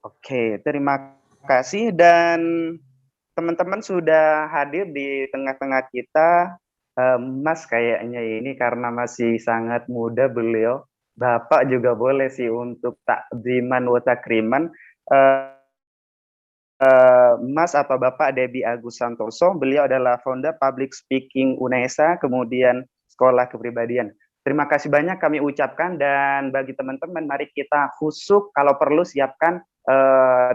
Oke, terima kasih dan teman-teman sudah hadir di tengah-tengah kita. Mas kayaknya ini karena masih sangat muda beliau. Bapak juga boleh sih untuk takziman wa takriman. Eh, Mas atau Bapak Debbie Agus Santoso, beliau adalah founder Public Speaking UNESA, kemudian Sekolah Kepribadian. Terima kasih banyak kami ucapkan dan bagi teman-teman mari kita khusuk kalau perlu siapkan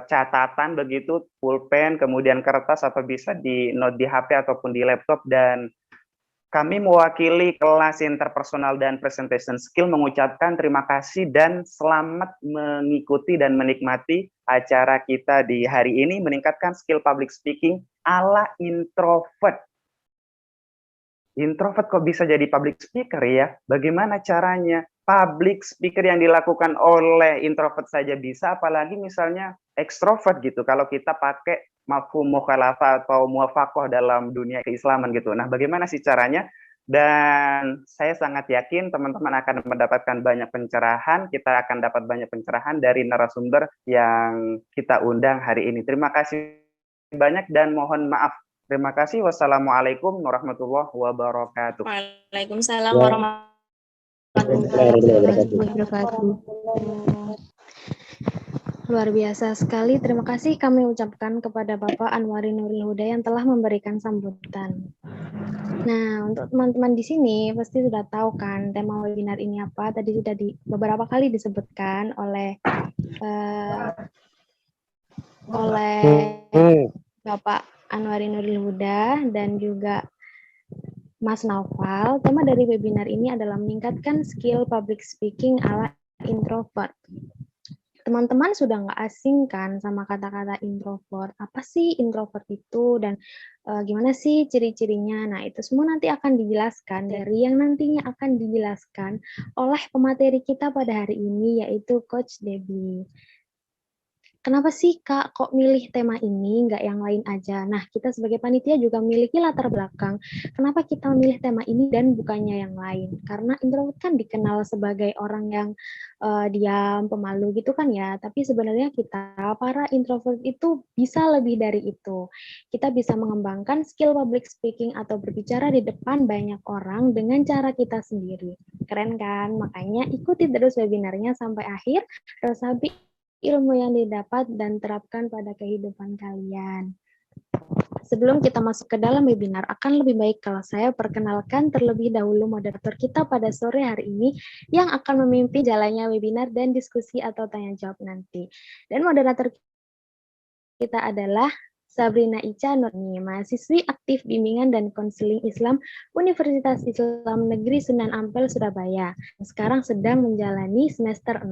catatan begitu, pulpen, kemudian kertas atau bisa di note di HP ataupun di laptop dan kami mewakili kelas interpersonal dan presentation skill mengucapkan terima kasih dan selamat mengikuti dan menikmati acara kita di hari ini meningkatkan skill public speaking ala introvert. Introvert kok bisa jadi public speaker ya? Bagaimana caranya? Public speaker yang dilakukan oleh introvert saja bisa, apalagi misalnya ekstrovert gitu. Kalau kita pakai mafhum mukhalafah atau muwafaqah dalam dunia keislaman gitu. Nah, bagaimana sih caranya? Dan saya sangat yakin teman-teman akan mendapatkan banyak pencerahan. Kita akan dapat banyak pencerahan dari narasumber yang kita undang hari ini. Terima kasih banyak dan mohon maaf. Terima kasih. Wassalamualaikum warahmatullahi wabarakatuh. Waalaikumsalam Ya. warahmatullahi wabarakatuh. Luar biasa sekali. Terima kasih kami ucapkan kepada Bapak Anwari Nurul Huda yang telah memberikan sambutan. Nah, untuk teman-teman di sini pasti sudah tahu kan tema webinar ini apa. Tadi sudah beberapa kali disebutkan oleh Bapak Anwari Nurul Huda dan juga Mas Naufal. Tema dari webinar ini adalah meningkatkan skill public speaking ala introvert. Teman-teman sudah nggak asing kan sama kata-kata introvert. Apa sih introvert itu dan gimana sih ciri-cirinya? Nah, itu semua nanti akan dijelaskan dari yang nantinya akan dijelaskan oleh pemateri kita pada hari ini, yaitu Coach Debbie. Kenapa sih Kak kok milih tema ini, nggak yang lain aja? Nah, kita sebagai panitia juga memiliki latar belakang. Kenapa kita memilih tema ini dan bukannya yang lain? Karena introvert kan dikenal sebagai orang yang diam, pemalu gitu kan ya. Tapi sebenarnya kita, para introvert itu bisa lebih dari itu. Kita bisa mengembangkan skill public speaking atau berbicara di depan banyak orang dengan cara kita sendiri. Keren kan? Makanya ikuti terus webinarnya sampai akhir. Resapi ilmu yang didapat dan terapkan pada kehidupan kalian. Sebelum kita masuk ke dalam webinar, akan lebih baik kalau saya perkenalkan terlebih dahulu moderator kita pada sore hari ini yang akan memimpin jalannya webinar dan diskusi atau tanya jawab nanti. Dan moderator kita adalah Sabrina Ica Nurni, mahasiswi aktif bimbingan dan konseling Islam Universitas Islam Negeri Sunan Ampel, Surabaya. Sekarang sedang menjalani semester 6.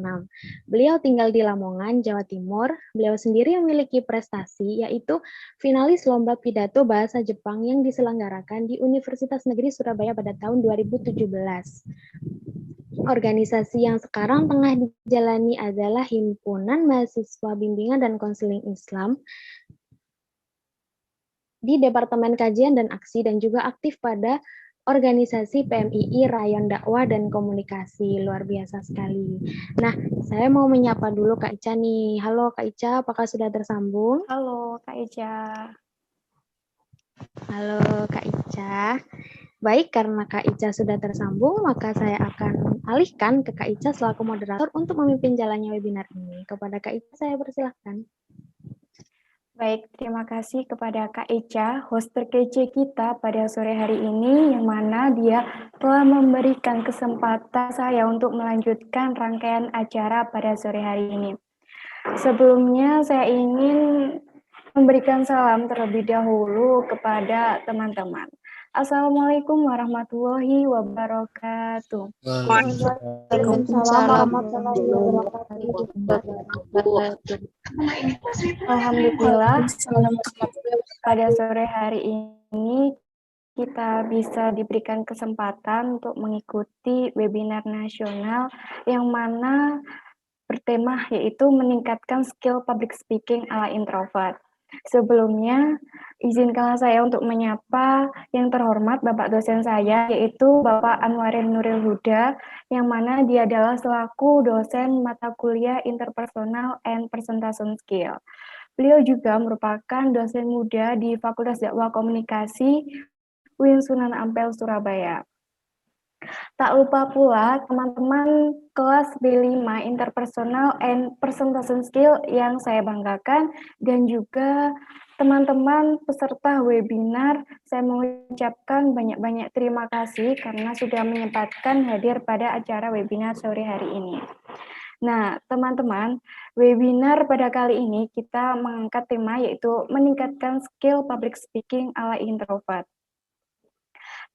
Beliau tinggal di Lamongan, Jawa Timur. Beliau sendiri memiliki prestasi, yaitu finalis Lomba Pidato Bahasa Jepang yang diselenggarakan di Universitas Negeri Surabaya pada tahun 2017. Organisasi yang sekarang tengah dijalani adalah Himpunan Mahasiswa Bimbingan dan Konseling Islam di Departemen Kajian dan Aksi dan juga aktif pada organisasi PMII Rayon Dakwah dan Komunikasi. Luar biasa sekali. Nah, saya mau menyapa dulu Kak Ica nih. Halo Kak Ica, apakah sudah tersambung? Halo Kak Ica. Halo Kak Ica. Baik, karena Kak Ica sudah tersambung, maka saya akan alihkan ke Kak Ica selaku moderator untuk memimpin jalannya webinar ini. Kepada Kak Ica, saya persilahkan. Baik, terima kasih kepada Kak Ica, host terkece kita pada sore hari ini, yang mana dia telah memberikan kesempatan saya untuk melanjutkan rangkaian acara pada sore hari ini. Sebelumnya, saya ingin memberikan salam terlebih dahulu kepada teman-teman. Assalamualaikum warahmatullahi wabarakatuh. Waalaikumsalam warahmatullahi wabarakatuh. Alhamdulillah, pada sore hari ini kita bisa diberikan kesempatan untuk mengikuti webinar nasional yang mana bertema yaitu meningkatkan skill public speaking ala introvert. Sebelumnya, izinkanlah saya untuk menyapa yang terhormat Bapak dosen saya, yaitu Bapak Anwarin Nuril Huda, yang mana dia adalah selaku dosen mata kuliah Interpersonal and Presentation Skill. Beliau juga merupakan dosen muda di Fakultas Dakwah Komunikasi UIN Sunan Ampel, Surabaya. Tak lupa pula teman-teman kelas B5 Interpersonal and Presentation Skill yang saya banggakan, dan juga teman-teman peserta webinar, saya mengucapkan banyak-banyak terima kasih karena sudah menyempatkan hadir pada acara webinar sore hari ini. Nah, teman-teman, webinar pada kali ini kita mengangkat tema yaitu meningkatkan skill public speaking ala introvert.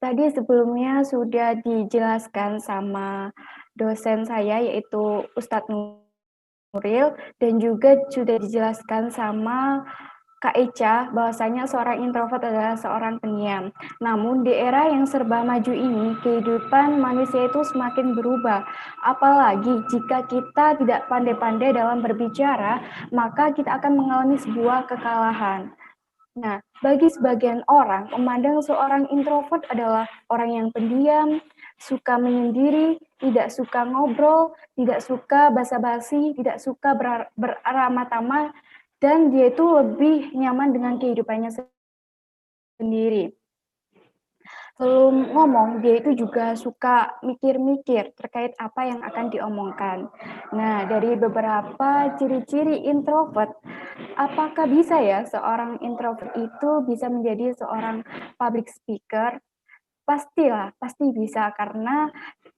Tadi sebelumnya sudah dijelaskan sama dosen saya yaitu Ustadz Nuril, dan juga sudah dijelaskan sama Kak Echa bahwasanya seorang introvert adalah seorang pendiam. Namun di era yang serba maju ini, kehidupan manusia itu semakin berubah. Apalagi jika kita tidak pandai-pandai dalam berbicara, maka kita akan mengalami sebuah kekalahan. Nah, bagi sebagian orang, memandang seorang introvert adalah orang yang pendiam, suka menyendiri, tidak suka ngobrol, tidak suka basa-basi, tidak suka beramah-tamah, dan dia itu lebih nyaman dengan kehidupannya sendiri. Sebelum ngomong, dia itu juga suka mikir-mikir terkait apa yang akan diomongkan. Nah, dari beberapa ciri-ciri introvert, apakah bisa ya seorang introvert itu bisa menjadi seorang public speaker? Pastilah, pasti bisa, karena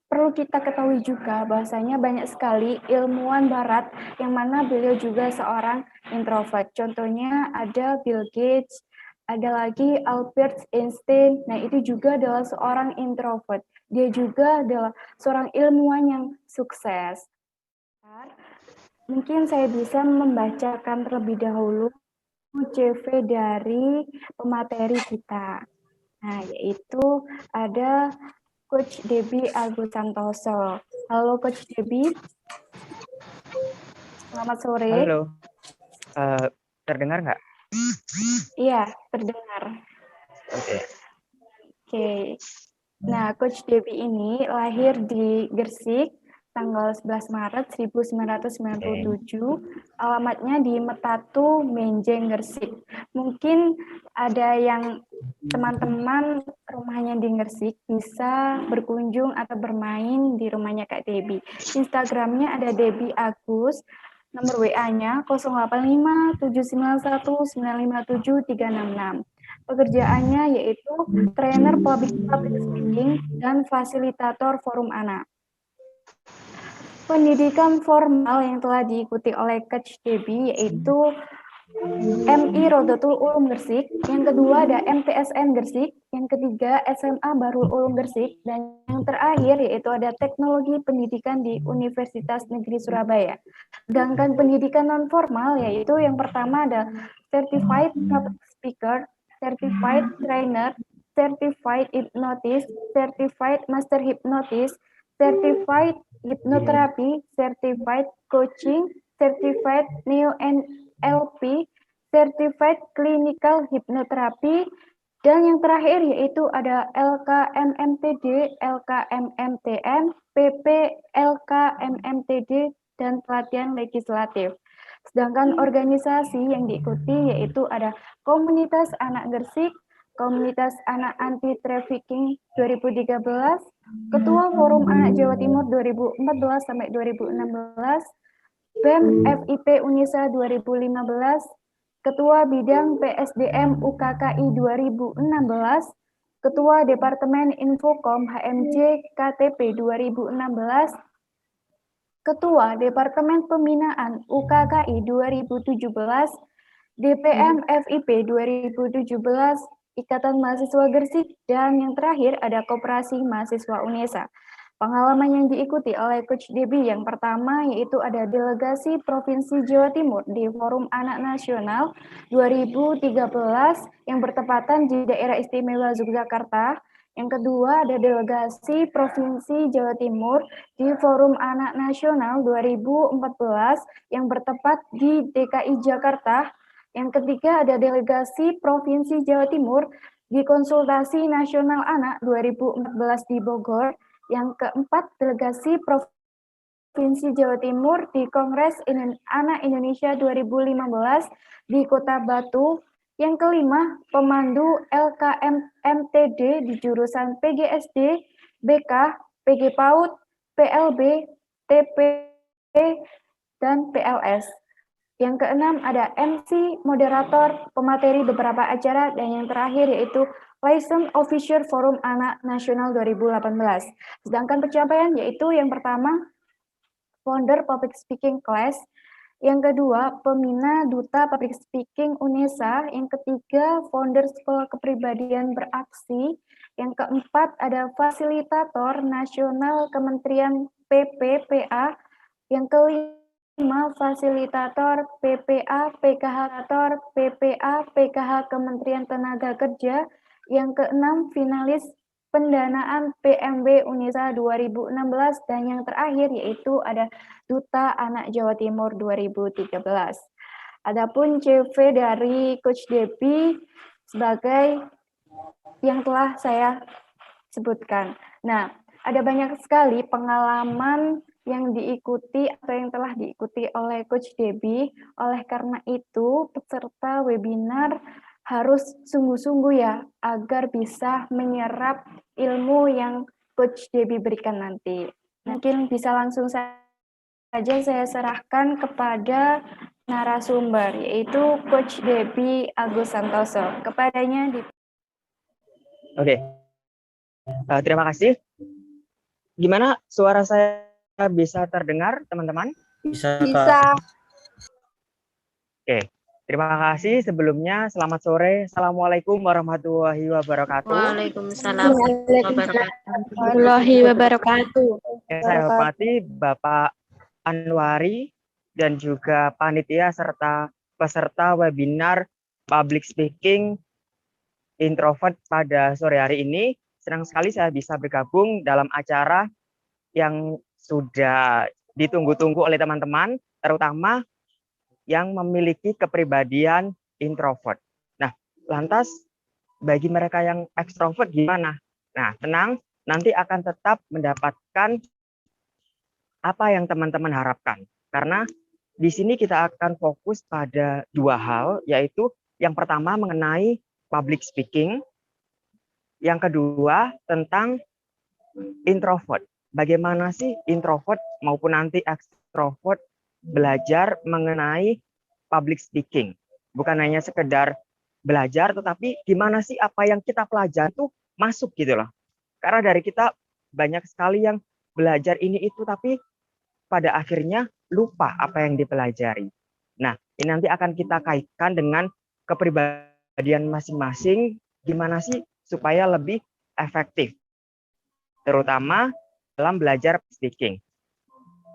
perlu kita ketahui juga bahwasanya banyak sekali ilmuwan barat yang mana beliau juga seorang introvert. Contohnya ada Bill Gates, ada lagi Albert Einstein. Nah, itu juga adalah seorang introvert. Dia juga adalah seorang ilmuwan yang sukses. Mungkin saya bisa membacakan terlebih dahulu CV dari pemateri kita. Nah, yaitu ada Coach Debbie Agus Santoso. Halo Coach Debbie. Selamat sore. Halo. Terdengar nggak? Iya, terdengar. Oke. Nah, Coach Debbie ini lahir di Gresik tanggal 11 Maret 1997. Alamatnya di Metatu, Menjeng, Gresik. Mungkin ada yang teman-teman rumahnya di Gresik bisa berkunjung atau bermain di rumahnya Kak Debbie. Instagramnya ada Debbie Agus. Nomor WA-nya 085 791 957 366. Pekerjaannya yaitu trainer public speaking dan fasilitator forum anak. Pendidikan formal yang telah diikuti oleh Coach Debbie yaitu MI Rodotul Ulum Gresik, yang kedua ada MTSN Gresik, yang ketiga SMA Barul Ulum Gresik, dan yang terakhir yaitu ada Teknologi Pendidikan di Universitas Negeri Surabaya. Sedangkan pendidikan non formal yaitu yang pertama ada Certified Public Speaker, Certified Trainer, Certified Hypnotist, Certified Master Hypnotist, Certified Hypnotherapy, Certified Coaching, Certified Neo-NLP, Certified Clinical Hypnotherapy, dan yang terakhir yaitu ada LKMMTD, LKMMTN, PP, LKMMTD, dan pelatihan legislatif. Sedangkan organisasi yang diikuti yaitu ada Komunitas Anak Gresik, Komunitas Anak Anti Trafficking 2013, Ketua Forum Anak Jawa Timur 2014 sampai 2016, BEM FIP Unisa 2015, Ketua Bidang PSDM UKKI 2016, Ketua Departemen Infokom HMJ KTP 2016, Ketua Departemen Pembinaan UKKI 2017, DPM FIP 2017, Ikatan Mahasiswa Gresik, dan yang terakhir ada Koperasi Mahasiswa Unesa. Pengalaman yang diikuti oleh Coach Debbie yang pertama yaitu ada Delegasi Provinsi Jawa Timur di Forum Anak Nasional 2013 yang bertepatan di Daerah Istimewa Yogyakarta. Yang kedua ada Delegasi Provinsi Jawa Timur di Forum Anak Nasional 2014 yang bertepat di DKI Jakarta. Yang ketiga ada delegasi Provinsi Jawa Timur di Konsultasi Nasional Anak 2014 di Bogor. Yang keempat, delegasi Provinsi Jawa Timur di Kongres Anak Indonesia 2015 di Kota Batu. Yang kelima, pemandu LKM MTD di jurusan PGSD, BK, PG PAUD, PLB, TP, dan PLS. Yang keenam ada MC, moderator, pemateri beberapa acara, dan yang terakhir yaitu License Officer Forum Anak Nasional 2018. Sedangkan pencapaian yaitu yang pertama, Founder Public Speaking Class, yang kedua, Pembina Duta Public Speaking UNESA, yang ketiga, Founder Sekolah Kepribadian Beraksi, yang keempat ada Fasilitator Nasional Kementerian PPPA, yang kelima, Fasilitator PPA, PKH Kementerian Tenaga Kerja, yang keenam, Finalis Pendanaan PMB UNESA 2016, dan yang terakhir yaitu ada Duta Anak Jawa Timur 2013. Adapun CV dari Coach Debbie sebagai yang telah saya sebutkan. Nah, ada banyak sekali pengalaman yang diikuti atau yang telah diikuti oleh Coach Debbie. Oleh karena itu, peserta webinar harus sungguh-sungguh ya, agar bisa menyerap ilmu yang Coach Debbie berikan nanti. Mungkin bisa langsung saja saya serahkan kepada narasumber, yaitu Coach Debbie Agus Santoso. Kepadanya di... Oke, terima kasih. Gimana suara saya bisa terdengar, teman-teman? Bisa, Bisa. Kak. Oke, terima kasih sebelumnya. Selamat sore. Assalamualaikum warahmatullahi wabarakatuh. Waalaikumsalam Warahmatullahi wabarakatuh. Saya hormati Bapak Anwari dan juga panitia serta peserta webinar Public Speaking Introvert pada sore hari ini. Senang sekali saya bisa bergabung dalam acara yang sudah ditunggu-tunggu oleh teman-teman, terutama yang memiliki kepribadian introvert. Nah, lantas bagi mereka yang ekstrovert gimana? Nah, tenang, nanti akan tetap mendapatkan apa yang teman-teman harapkan. Karena di sini kita akan fokus pada dua hal, yaitu yang pertama mengenai public speaking, yang kedua tentang introvert. Bagaimana sih introvert maupun nanti ekstrovert belajar mengenai public speaking. Bukan hanya sekedar belajar, tetapi gimana sih apa yang kita pelajari itu masuk gitu loh. Karena dari kita banyak sekali yang belajar ini itu, tapi pada akhirnya lupa apa yang dipelajari. Nah, ini nanti akan kita kaitkan dengan kepribadian masing-masing, gimana sih supaya lebih efektif, terutama dalam belajar speaking.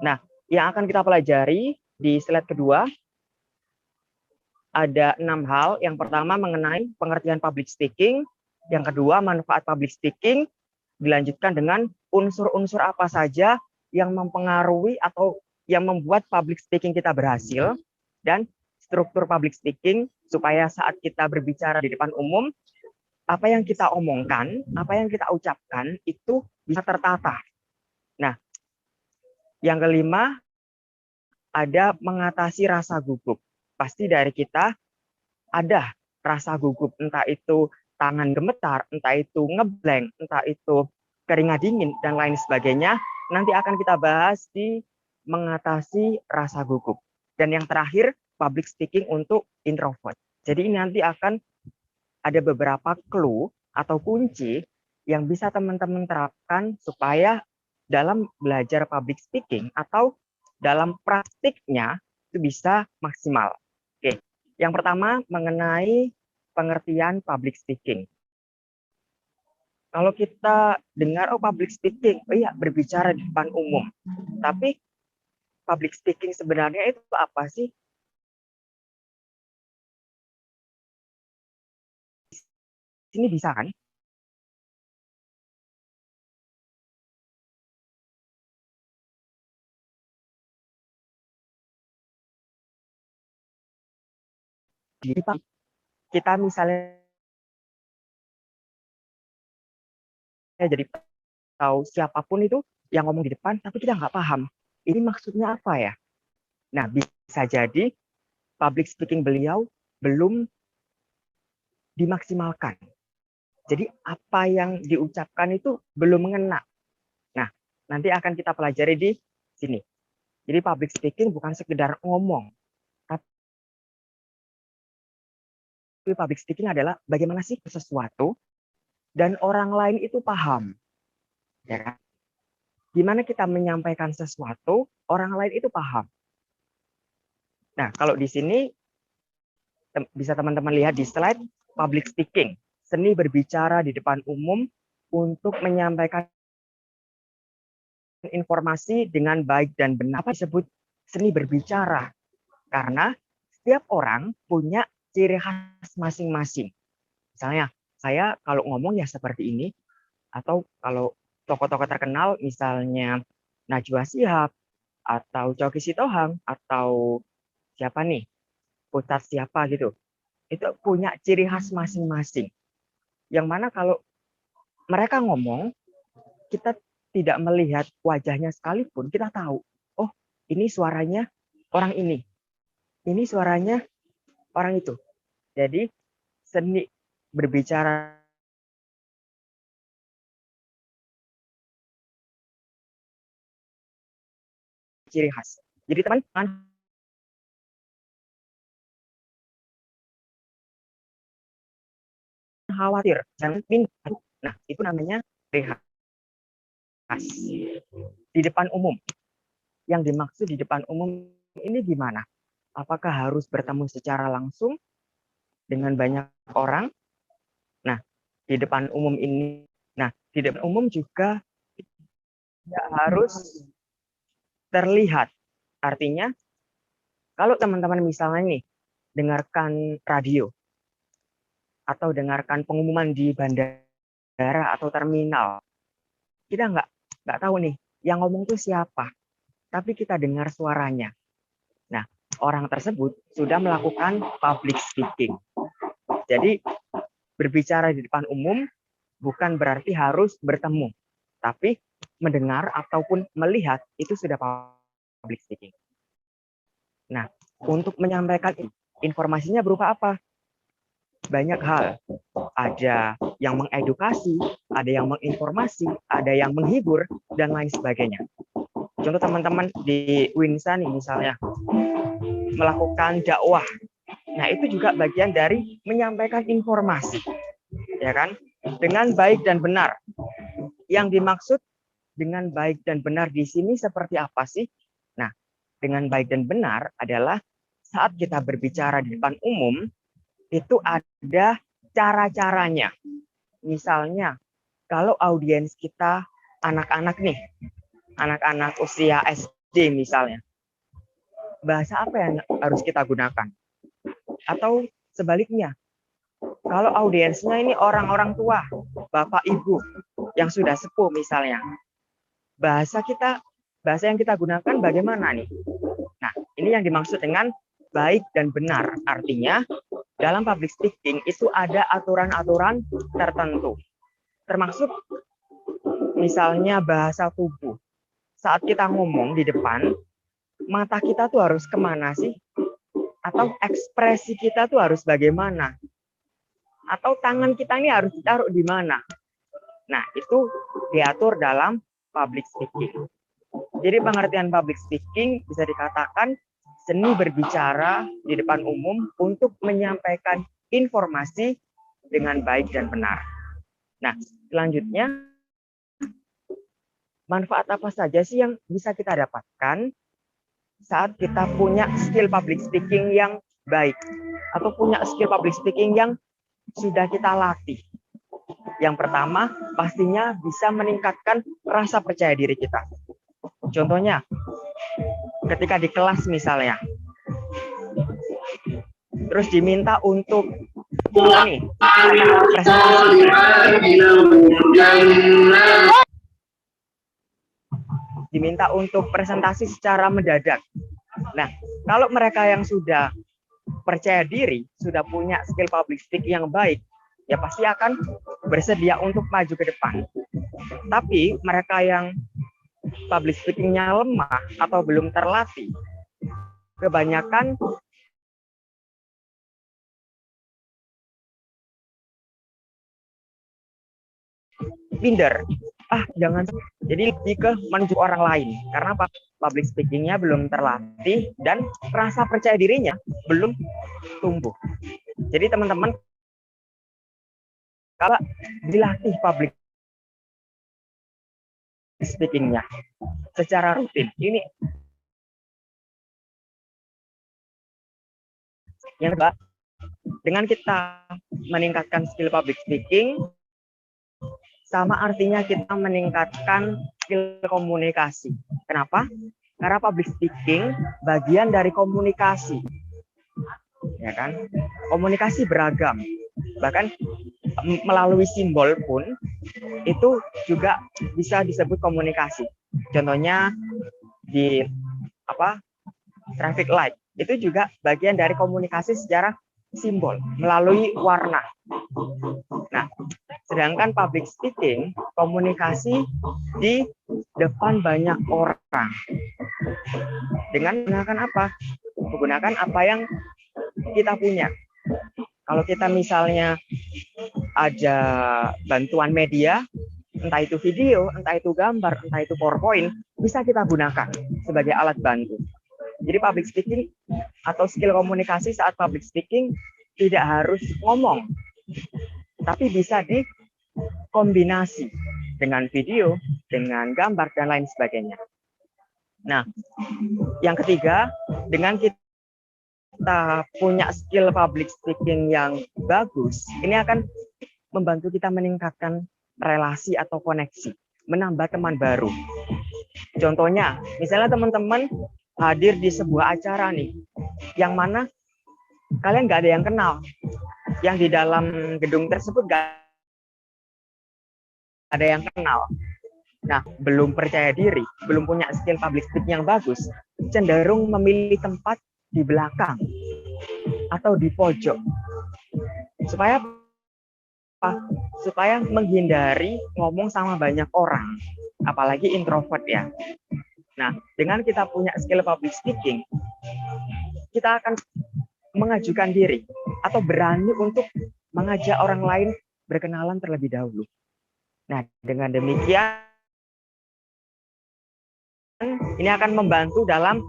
Nah, yang akan kita pelajari di slide kedua, ada 6 hal. Yang pertama mengenai pengertian public speaking, yang kedua manfaat public speaking, dilanjutkan dengan unsur-unsur apa saja yang mempengaruhi atau yang membuat public speaking kita berhasil, dan struktur public speaking supaya saat kita berbicara di depan umum, apa yang kita omongkan, apa yang kita ucapkan itu bisa tertata. Nah, yang kelima ada mengatasi rasa gugup. Pasti dari kita ada rasa gugup, entah itu tangan gemetar, entah itu ngeblank, entah itu keringat dingin, dan lain sebagainya. Nanti akan kita bahas di mengatasi rasa gugup. Dan yang terakhir, public speaking untuk introvert. Jadi ini nanti akan ada beberapa clue atau kunci yang bisa teman-teman terapkan supaya dalam belajar public speaking atau dalam praktiknya itu bisa maksimal. Oke, yang pertama mengenai pengertian public speaking. Kalau kita dengar, oh public speaking, oh iya berbicara di depan umum. Tapi public speaking sebenarnya itu apa sih? Ini bisa kan? kita misalnya jadi tahu siapapun itu yang ngomong di depan, tapi kita nggak paham ini maksudnya apa ya. Nah, bisa jadi public speaking beliau belum dimaksimalkan. Jadi apa yang diucapkan itu belum mengena. Nah, nanti akan kita pelajari di sini. Jadi public speaking bukan sekedar ngomong, tapi public speaking adalah bagaimana sih sesuatu dan orang lain itu paham. Ya kan? Gimana kita menyampaikan sesuatu, orang lain itu paham. Nah, kalau di sini bisa teman-teman lihat di slide public speaking, seni berbicara di depan umum untuk menyampaikan informasi dengan baik dan benar. Apa disebut seni berbicara? Karena setiap orang punya ciri khas masing-masing. Misalnya, saya kalau ngomong ya seperti ini, atau kalau tokoh-tokoh terkenal, misalnya Najwa Shihab, atau Choky Sitohang, atau siapa nih, Ustadz siapa gitu, itu punya ciri khas masing-masing. Yang mana kalau mereka ngomong, kita tidak melihat wajahnya sekalipun, kita tahu, oh ini suaranya orang ini suaranya orang itu. Jadi seni berbicara ciri khas. Jadi teman-teman khawatir, jangan pintar. Nah, itu namanya ciri khas di depan umum. Yang dimaksud di depan umum ini gimana? Apakah harus bertemu secara langsung dengan banyak orang? Nah, di depan umum ini, di depan umum juga tidak harus terlihat. Artinya, kalau teman-teman misalnya nih dengarkan radio atau dengarkan pengumuman di bandara atau terminal, kita nggak tahu nih yang ngomong itu siapa, tapi kita dengar suaranya. Nah, orang tersebut sudah melakukan public speaking. Jadi berbicara di depan umum bukan berarti harus bertemu, tapi mendengar ataupun melihat itu sudah public speaking. Nah, untuk menyampaikan informasinya berupa apa? Banyak hal. Ada yang mengedukasi, ada yang menginformasi, ada yang menghibur, dan lain sebagainya. Contoh teman-teman di Winsa nih misalnya, melakukan dakwah. Nah, itu juga bagian dari menyampaikan informasi. Ya kan? Dengan baik dan benar. Yang dimaksud dengan baik dan benar di sini seperti apa sih? Nah, dengan baik dan benar adalah saat kita berbicara di depan umum, itu ada cara-caranya. Misalnya, kalau audiens kita anak-anak nih, anak-anak usia SD misalnya, bahasa apa yang harus kita gunakan? Atau sebaliknya, kalau audiensnya ini orang-orang tua, bapak ibu yang sudah sepuh misalnya, bahasa yang kita gunakan bagaimana nih? Nah, ini yang dimaksud dengan baik dan benar. Artinya, dalam public speaking itu ada aturan-aturan tertentu. Termasuk misalnya bahasa tubuh. Saat kita ngomong di depan, mata kita tuh harus kemana sih? Atau ekspresi kita tuh harus bagaimana? Atau tangan kita ini harus ditaruh di mana? Nah, itu diatur dalam public speaking. Jadi pengertian public speaking bisa dikatakan seni berbicara di depan umum untuk menyampaikan informasi dengan baik dan benar. Nah, selanjutnya, manfaat apa saja sih yang bisa kita dapatkan saat kita punya skill public speaking yang baik atau punya skill public speaking yang sudah kita latih? Yang pertama, pastinya bisa meningkatkan rasa percaya diri kita. Contohnya, ketika di kelas misalnya, terus diminta untuk presentasi secara mendadak. Nah, kalau mereka yang sudah percaya diri, sudah punya skill public speaking yang baik, ya pasti akan bersedia untuk maju ke depan. Tapi mereka yang public speaking-nya lemah atau belum terlatih, kebanyakan minder. Jangan. Jadi lebih ke menunjuk orang lain. Karena public speaking-nya belum terlatih dan rasa percaya dirinya belum tumbuh. Jadi teman-teman, kalau dilatih public speaking-nya secara rutin, ini yang kedua, dengan kita meningkatkan skill public speaking, sama artinya kita meningkatkan skill komunikasi. Kenapa? Karena public speaking bagian dari komunikasi. Ya kan? Komunikasi beragam. Bahkan melalui simbol pun itu juga bisa disebut komunikasi. Contohnya di traffic light itu juga bagian dari komunikasi secara simbol melalui warna. Nah, sedangkan public speaking komunikasi di depan banyak orang dengan menggunakan apa? Menggunakan apa yang kita punya. Kalau kita misalnya ada bantuan media, entah itu video, entah itu gambar, entah itu PowerPoint, bisa kita gunakan sebagai alat bantu. Jadi public speaking atau skill komunikasi saat public speaking tidak harus ngomong, tapi bisa dikombinasi dengan video, dengan gambar, dan lain sebagainya. Nah, yang ketiga, dengan kita punya skill public speaking yang bagus, ini akan membantu kita meningkatkan relasi atau koneksi, menambah teman baru. Contohnya, misalnya teman-teman hadir di sebuah acara nih, yang mana kalian nggak ada yang kenal, yang di dalam gedung tersebut nggak ada yang kenal. Nah, belum percaya diri, belum punya skill public speaking yang bagus, cenderung memilih tempat di belakang atau di pojok. Supaya apa? Supaya menghindari ngomong sama banyak orang, apalagi introvert ya. Nah, dengan kita punya skill public speaking, kita akan mengajukan diri atau berani untuk mengajak orang lain berkenalan terlebih dahulu. Nah, dengan demikian, ini akan membantu dalam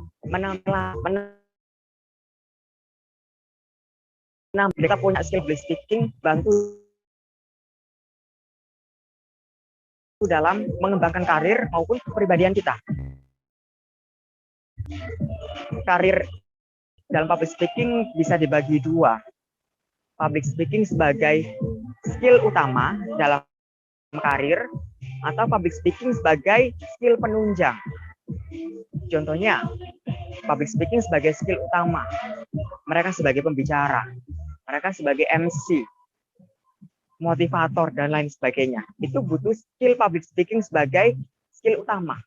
kita punya skill public speaking, bantu dalam mengembangkan karir maupun kepribadian kita. Karir dalam public speaking bisa dibagi dua. Public speaking sebagai skill utama dalam karir atau public speaking sebagai skill penunjang. Contohnya, public speaking sebagai skill utama. Mereka sebagai pembicara, mereka sebagai MC, motivator, dan lain sebagainya. Itu butuh skill public speaking sebagai skill utama.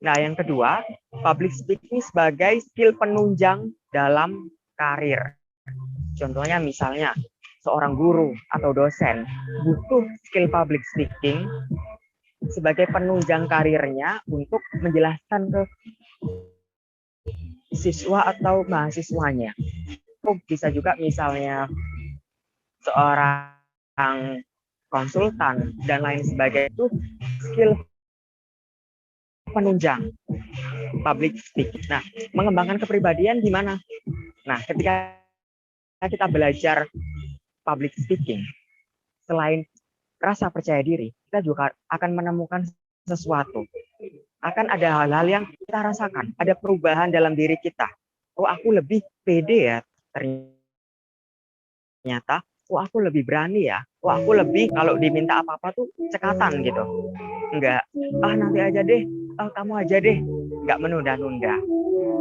Nah, yang kedua, public speaking sebagai skill penunjang dalam karir. Contohnya misalnya, seorang guru atau dosen butuh skill public speaking sebagai penunjang karirnya untuk menjelaskan ke siswa atau mahasiswanya. Bisa juga misalnya seorang konsultan dan lain sebagainya, itu skill penunjang public speaking. Nah, mengembangkan kepribadian gimana? Nah, ketika kita belajar public speaking, selain rasa percaya diri, kita juga akan menemukan sesuatu. Akan ada hal-hal yang kita rasakan, ada perubahan dalam diri kita. Oh, aku lebih pede ya, ternyata. Oh, aku lebih berani ya. Oh, aku lebih kalau diminta apa-apa tuh cekatan gitu. Enggak, nanti aja deh, kamu aja deh. Enggak menunda-nunda.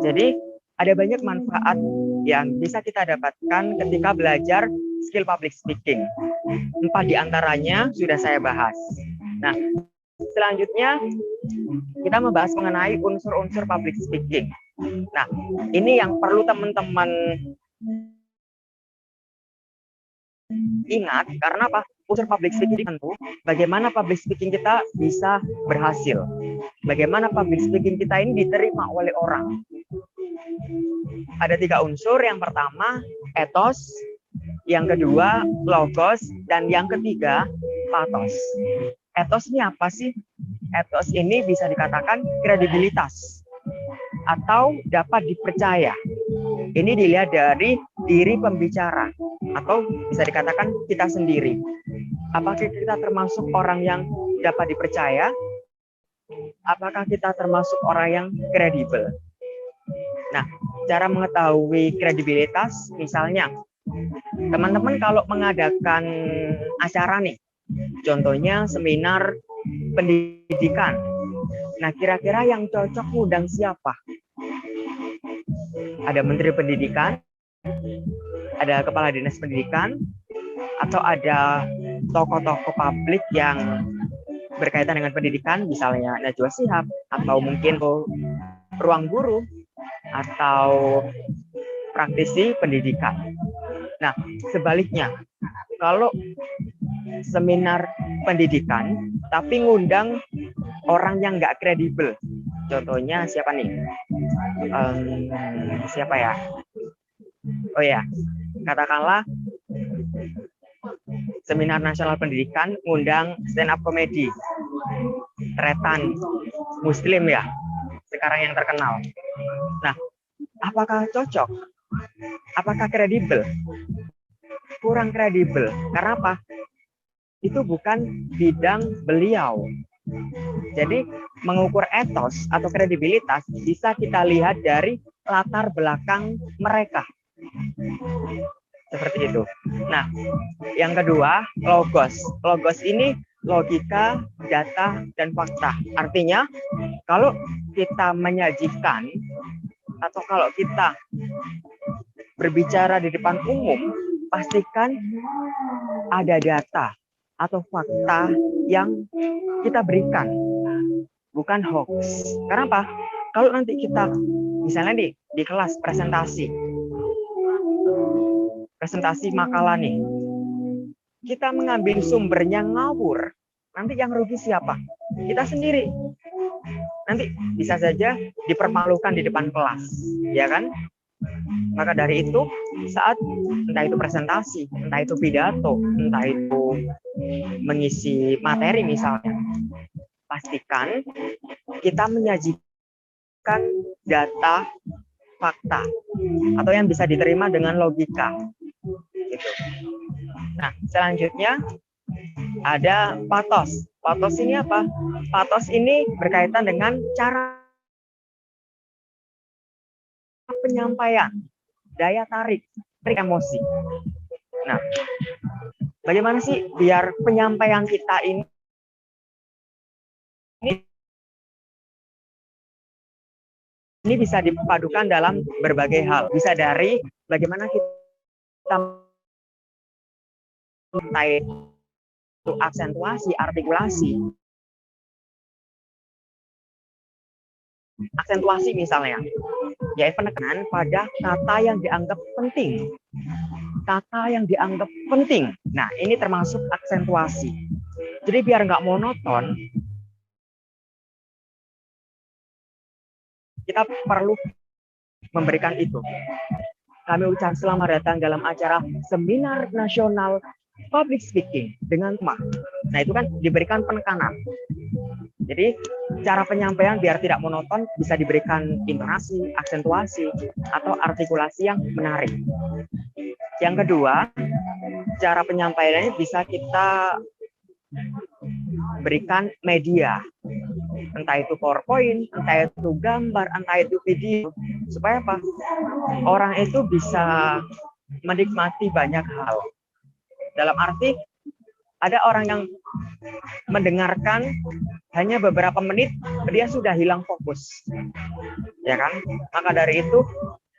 Jadi, ada banyak manfaat yang bisa kita dapatkan ketika belajar skill public speaking. 4 diantaranya sudah saya bahas. Nah, selanjutnya kita membahas mengenai unsur-unsur public speaking. Nah, ini yang perlu teman-teman Ingat, karena apa? Unsur public speaking tentu bagaimana public speaking kita bisa berhasil. Bagaimana public speaking kita ini diterima oleh orang. Ada 3 unsur. Yang pertama, ethos. Yang kedua, logos. Dan yang ketiga, pathos. Ethos ini apa sih? Ethos ini bisa dikatakan kredibilitas atau dapat dipercaya. Ini dilihat dari diri pembicara atau bisa dikatakan kita sendiri. Apakah kita termasuk orang yang dapat dipercaya? Apakah kita termasuk orang yang kredibel? Nah, cara mengetahui kredibilitas, misalnya teman-teman kalau mengadakan acara nih, contohnya seminar pendidikan. Nah, kira-kira yang cocok ngundang siapa? Ada Menteri Pendidikan, ada Kepala Dinas Pendidikan, atau ada tokoh-tokoh publik yang berkaitan dengan pendidikan, misalnya Najwa Shihab, atau mungkin ruang guru, atau praktisi pendidikan. Nah, sebaliknya, kalau seminar pendidikan, tapi ngundang orang yang nggak kredibel, contohnya siapa nih? Siapa ya? Oh ya, katakanlah seminar nasional pendidikan ngundang stand up comedy Tretan Muslim ya, sekarang yang terkenal. Nah, apakah cocok? Apakah kredibel? Kurang kredibel. Karena apa? Itu bukan bidang beliau. Jadi mengukur etos atau kredibilitas bisa kita lihat dari latar belakang mereka. Seperti itu. Nah, yang kedua, logos. Logos ini logika, data, dan fakta. Artinya, kalau kita menyajikan atau kalau kita berbicara di depan umum, pastikan ada data atau fakta yang kita berikan, bukan hoax. Karena apa? Kalau nanti kita, misalnya di kelas presentasi makalah nih, kita mengambil sumbernya ngawur, nanti yang rugi siapa? Kita sendiri. Nanti bisa saja dipermalukan di depan kelas, ya kan? Maka dari itu, saat entah itu presentasi, entah itu pidato, entah itu mengisi materi misalnya, pastikan kita menyajikan data, fakta, atau yang bisa diterima dengan logika. Gitu. Nah, selanjutnya ada pathos. Pathos ini apa? Pathos ini berkaitan dengan cara penyampaian, daya tarik emosi. Nah, bagaimana sih biar penyampaian kita ini bisa dipadukan dalam berbagai hal. Bisa dari bagaimana kita itu aksentuasi, artikulasi. Aksentuasi misalnya, yaitu penekanan pada kata yang dianggap penting. Kata yang dianggap penting. Nah, ini termasuk aksentuasi. Jadi biar nggak monoton, kita perlu memberikan itu. Kami ucapkan selamat datang dalam acara Seminar Nasional Public Speaking dengan tema. Nah, itu kan diberikan penekanan. Jadi cara penyampaian biar tidak monoton bisa diberikan intonasi, aksentuasi, atau artikulasi yang menarik. Yang kedua, cara penyampaiannya bisa kita berikan media. Entah itu PowerPoint, entah itu gambar, entah itu video. Supaya apa? Orang itu bisa menikmati banyak hal. Dalam arti, ada orang yang mendengarkan hanya beberapa menit, dia sudah hilang fokus. Ya kan? Maka dari itu,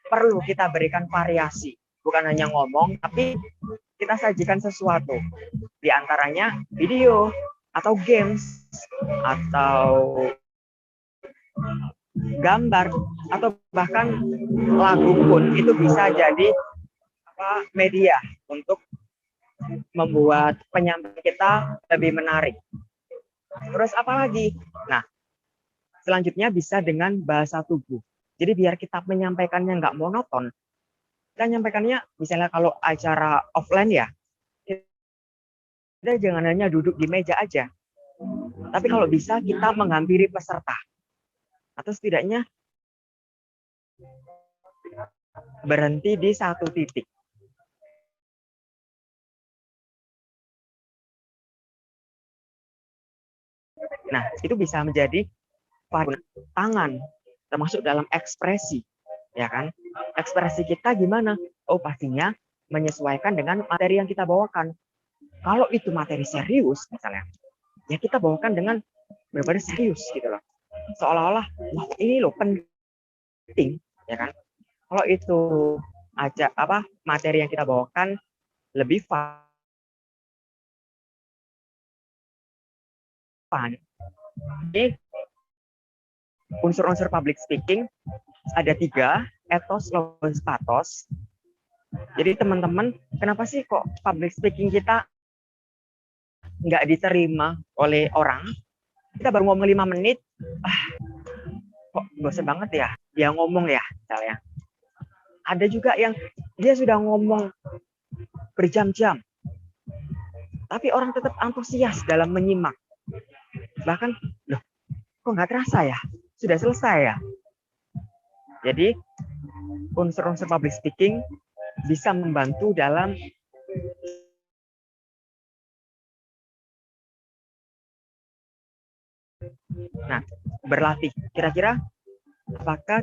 perlu kita berikan variasi. Bukan hanya ngomong, tapi kita sajikan sesuatu. Di antaranya video, atau games, atau gambar, atau bahkan lagu pun itu bisa jadi media untuk membuat penyampaian kita lebih menarik. Terus apa lagi? Nah, selanjutnya bisa dengan bahasa tubuh. Jadi biar kita menyampaikannya nggak monoton, kita menyampaikannya misalnya kalau acara offline ya, kita jangan hanya duduk di meja aja. Tapi kalau bisa kita menghampiri peserta. Atau setidaknya berhenti di satu titik. Nah, itu bisa menjadi tangan, termasuk dalam ekspresi. Ya kan? Ekspresi kita gimana? Oh, pastinya menyesuaikan dengan materi yang kita bawakan. Kalau itu materi serius misalnya, ya kita bawakan dengan benar-benar serius gitu loh. Seolah-olah, wah ini loh penting, ya kan? Kalau itu aja materi yang kita bawakan lebih fun. Jadi unsur-unsur public speaking ada 3, ethos, logos, pathos. Jadi teman-teman, kenapa sih kok public speaking kita nggak diterima oleh orang? Kita baru ngomong 5 menit, kok bosan banget ya dia ngomong ya, misalnya. Ada juga yang dia sudah ngomong berjam-jam, tapi orang tetap antusias dalam menyimak. Bahkan, loh, kok nggak terasa ya? Sudah selesai ya? Jadi, unsur-unsur public speaking bisa membantu dalam berlatih. Kira-kira apakah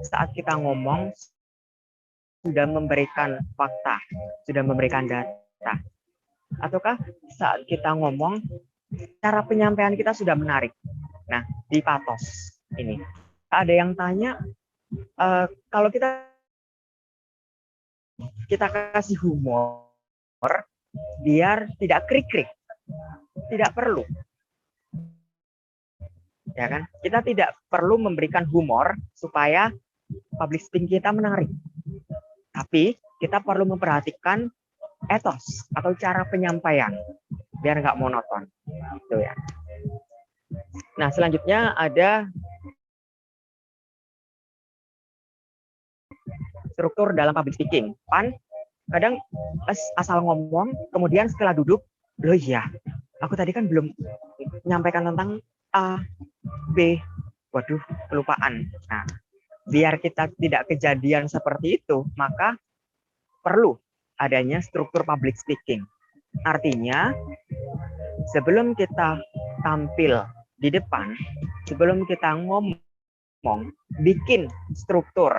saat kita ngomong sudah memberikan fakta, sudah memberikan data? Ataukah saat kita ngomong, cara penyampaian kita sudah menarik? Nah, di pathos ini, ada yang tanya, kalau kita kasih humor, biar tidak krik-krik, tidak perlu. Ya kan? Kita tidak perlu memberikan humor supaya public speaking kita menarik. Tapi kita perlu memperhatikan ethos atau cara penyampaian biar nggak monoton. Gitu ya. Nah, selanjutnya ada struktur dalam public speaking. Kadang asal ngomong, kemudian setelah duduk, loh iya, aku tadi kan belum menyampaikan tentang A, B, waduh, kelupaan. Nah, biar kita tidak kejadian seperti itu, maka perlu adanya struktur public speaking. Artinya, sebelum kita tampil di depan, sebelum kita ngomong, bikin struktur.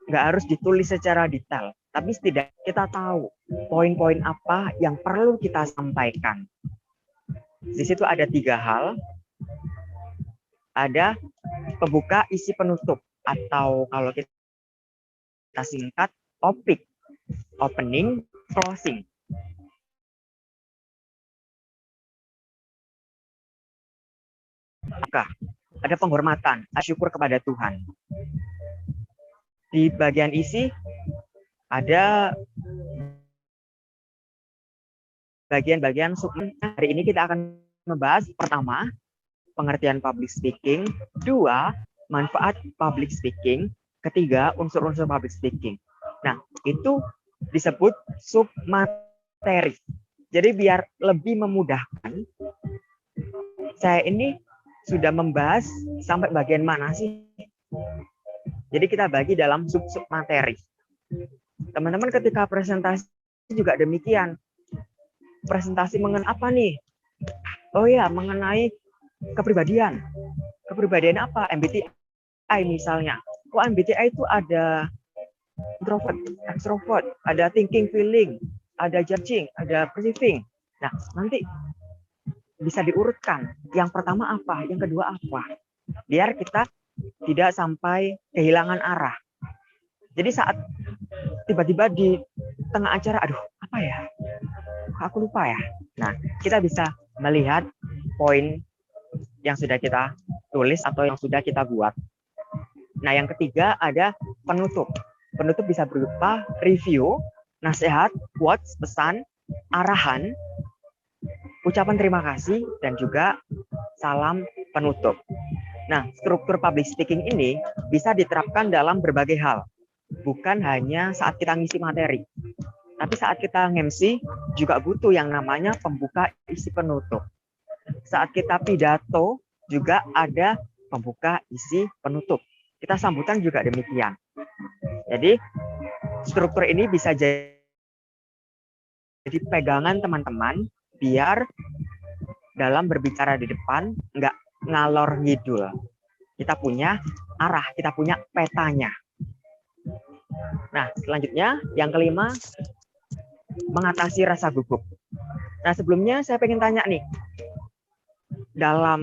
Nggak harus ditulis secara detail, tapi setidaknya kita tahu poin-poin apa yang perlu kita sampaikan. Di situ ada 3 hal. Ada pembuka, isi, penutup, atau kalau kita singkat, OPIC, opening, closing. Maka ada penghormatan, syukur kepada Tuhan. Di bagian isi ada bagian-bagian submit. Hari ini kita akan membahas pertama, pengertian public speaking, 2, manfaat public speaking, ketiga, unsur-unsur public speaking. Nah, itu disebut submateri. Jadi biar lebih memudahkan, saya ini sudah membahas sampai bagian mana sih? Jadi kita bagi dalam sub-materi. Teman-teman ketika presentasi juga demikian. Presentasi mengenai apa nih? Oh ya, mengenai kepribadian. Kepribadian apa? MBTI misalnya. Oh, MBTI itu ada introvert, extrovert, ada thinking, feeling, ada judging, ada perceiving. Nah, nanti bisa diurutkan. Yang pertama apa? Yang kedua apa? Biar kita tidak sampai kehilangan arah. Jadi saat tiba-tiba di tengah acara, aduh, apa ya? Aku lupa ya. Nah, kita bisa melihat poin yang sudah kita tulis atau yang sudah kita buat. Nah, yang ketiga ada penutup. Penutup bisa berupa review. nasihat, quotes, pesan, arahan, ucapan terima kasih, dan juga salam penutup. Nah, struktur public speaking ini bisa diterapkan dalam berbagai hal. Bukan hanya saat kita ngisi materi. Tapi saat kita nge-MC juga butuh yang namanya pembuka, isi, penutup. Saat kita pidato juga ada pembuka, isi, penutup. Kita sambutan juga demikian. Jadi, struktur ini bisa jadi pegangan teman-teman biar dalam berbicara di depan nggak ngalor ngidul. Kita punya arah, kita punya petanya. Nah, selanjutnya yang kelima, mengatasi rasa gugup. Nah, sebelumnya saya pengen tanya nih, dalam